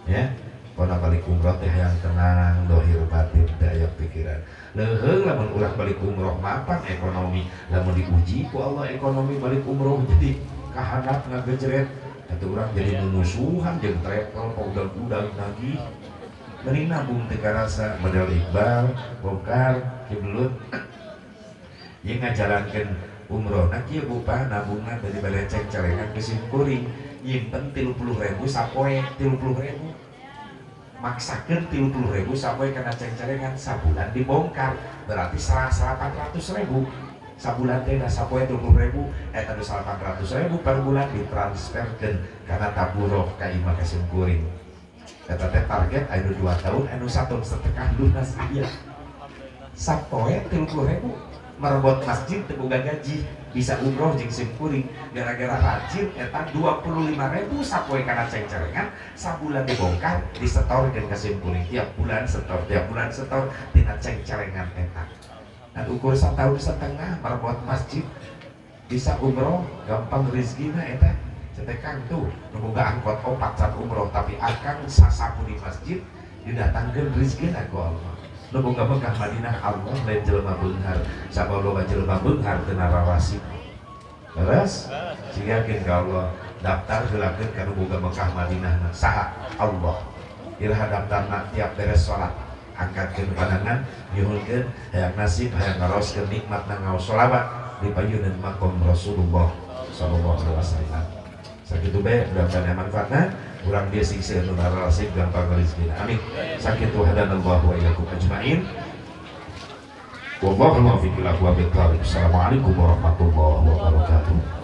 ya pona balik umroh teh yang tenang dohir batin daya pikiran leuheung lamun urang balik umroh mapan ekonomi lamun diuji ku Allah ekonomi balik umroh jadi kahandap ngagejret atau orang jadi memusuhan jeung travel paudag-udag lagi mending nabung teu karasa model Iqbal bongkar kiblut ieu ngajalankeun umroh na kieu bupa nabungna dari baleceng calengan ke simkuring nyimpen 30.000 sapoe 30.000 maksakeun 30.000 sapoe kana ceng-celengan sabulan dibongkar berarti 800.000 sabulan teh sapoe 20.000 eta 800.000 per bulan ditransferkeun kana taburoh ka imah ka simkuring eta teh target anu 2 tahun anu 1,5 tahun lunas aya sapoe 30.000 merebot masjid teu boga gaji bisa umroh jeung simkuring gara-gara rajin eta 25.000 sapoe kana ceng-celengan sabulan dibongkar disetorkeun ka simkuring tiap bulan setor tina ceng-celengan eta dan ukur 1,5 tahun merebot masjid bisa umroh gampang rezekina eta cetekang tuh boga angkot 4 saat umroh tapi akan sasapu di masjid didatangkeun rezekina ku Allah nu boga Mekah Madinah Allah lain jelema beunghar sabab loba jelema beunghar teu nararasi terus sigakeun ka Allah daftar heulakeun kana boga Mekah Madinah saha Allah iraha daftarna tiap beres salat angkatkeun pandangan nyuhulkeun hayang nasib hayang ngaroskeun nikmat ngaos sholawat di payeunan makom Rasulullah sallallahu alaihi wasallam sakitu bae mudah-mudahan manfaatna urang dia siksa nu narasib gampang rezekina amin sakitu hadanallahu wa iyyakum ajmain wallahu muwaffiq ila aqwamit thoriq. Assalamualaikum warahmatullahi wabarakatuh.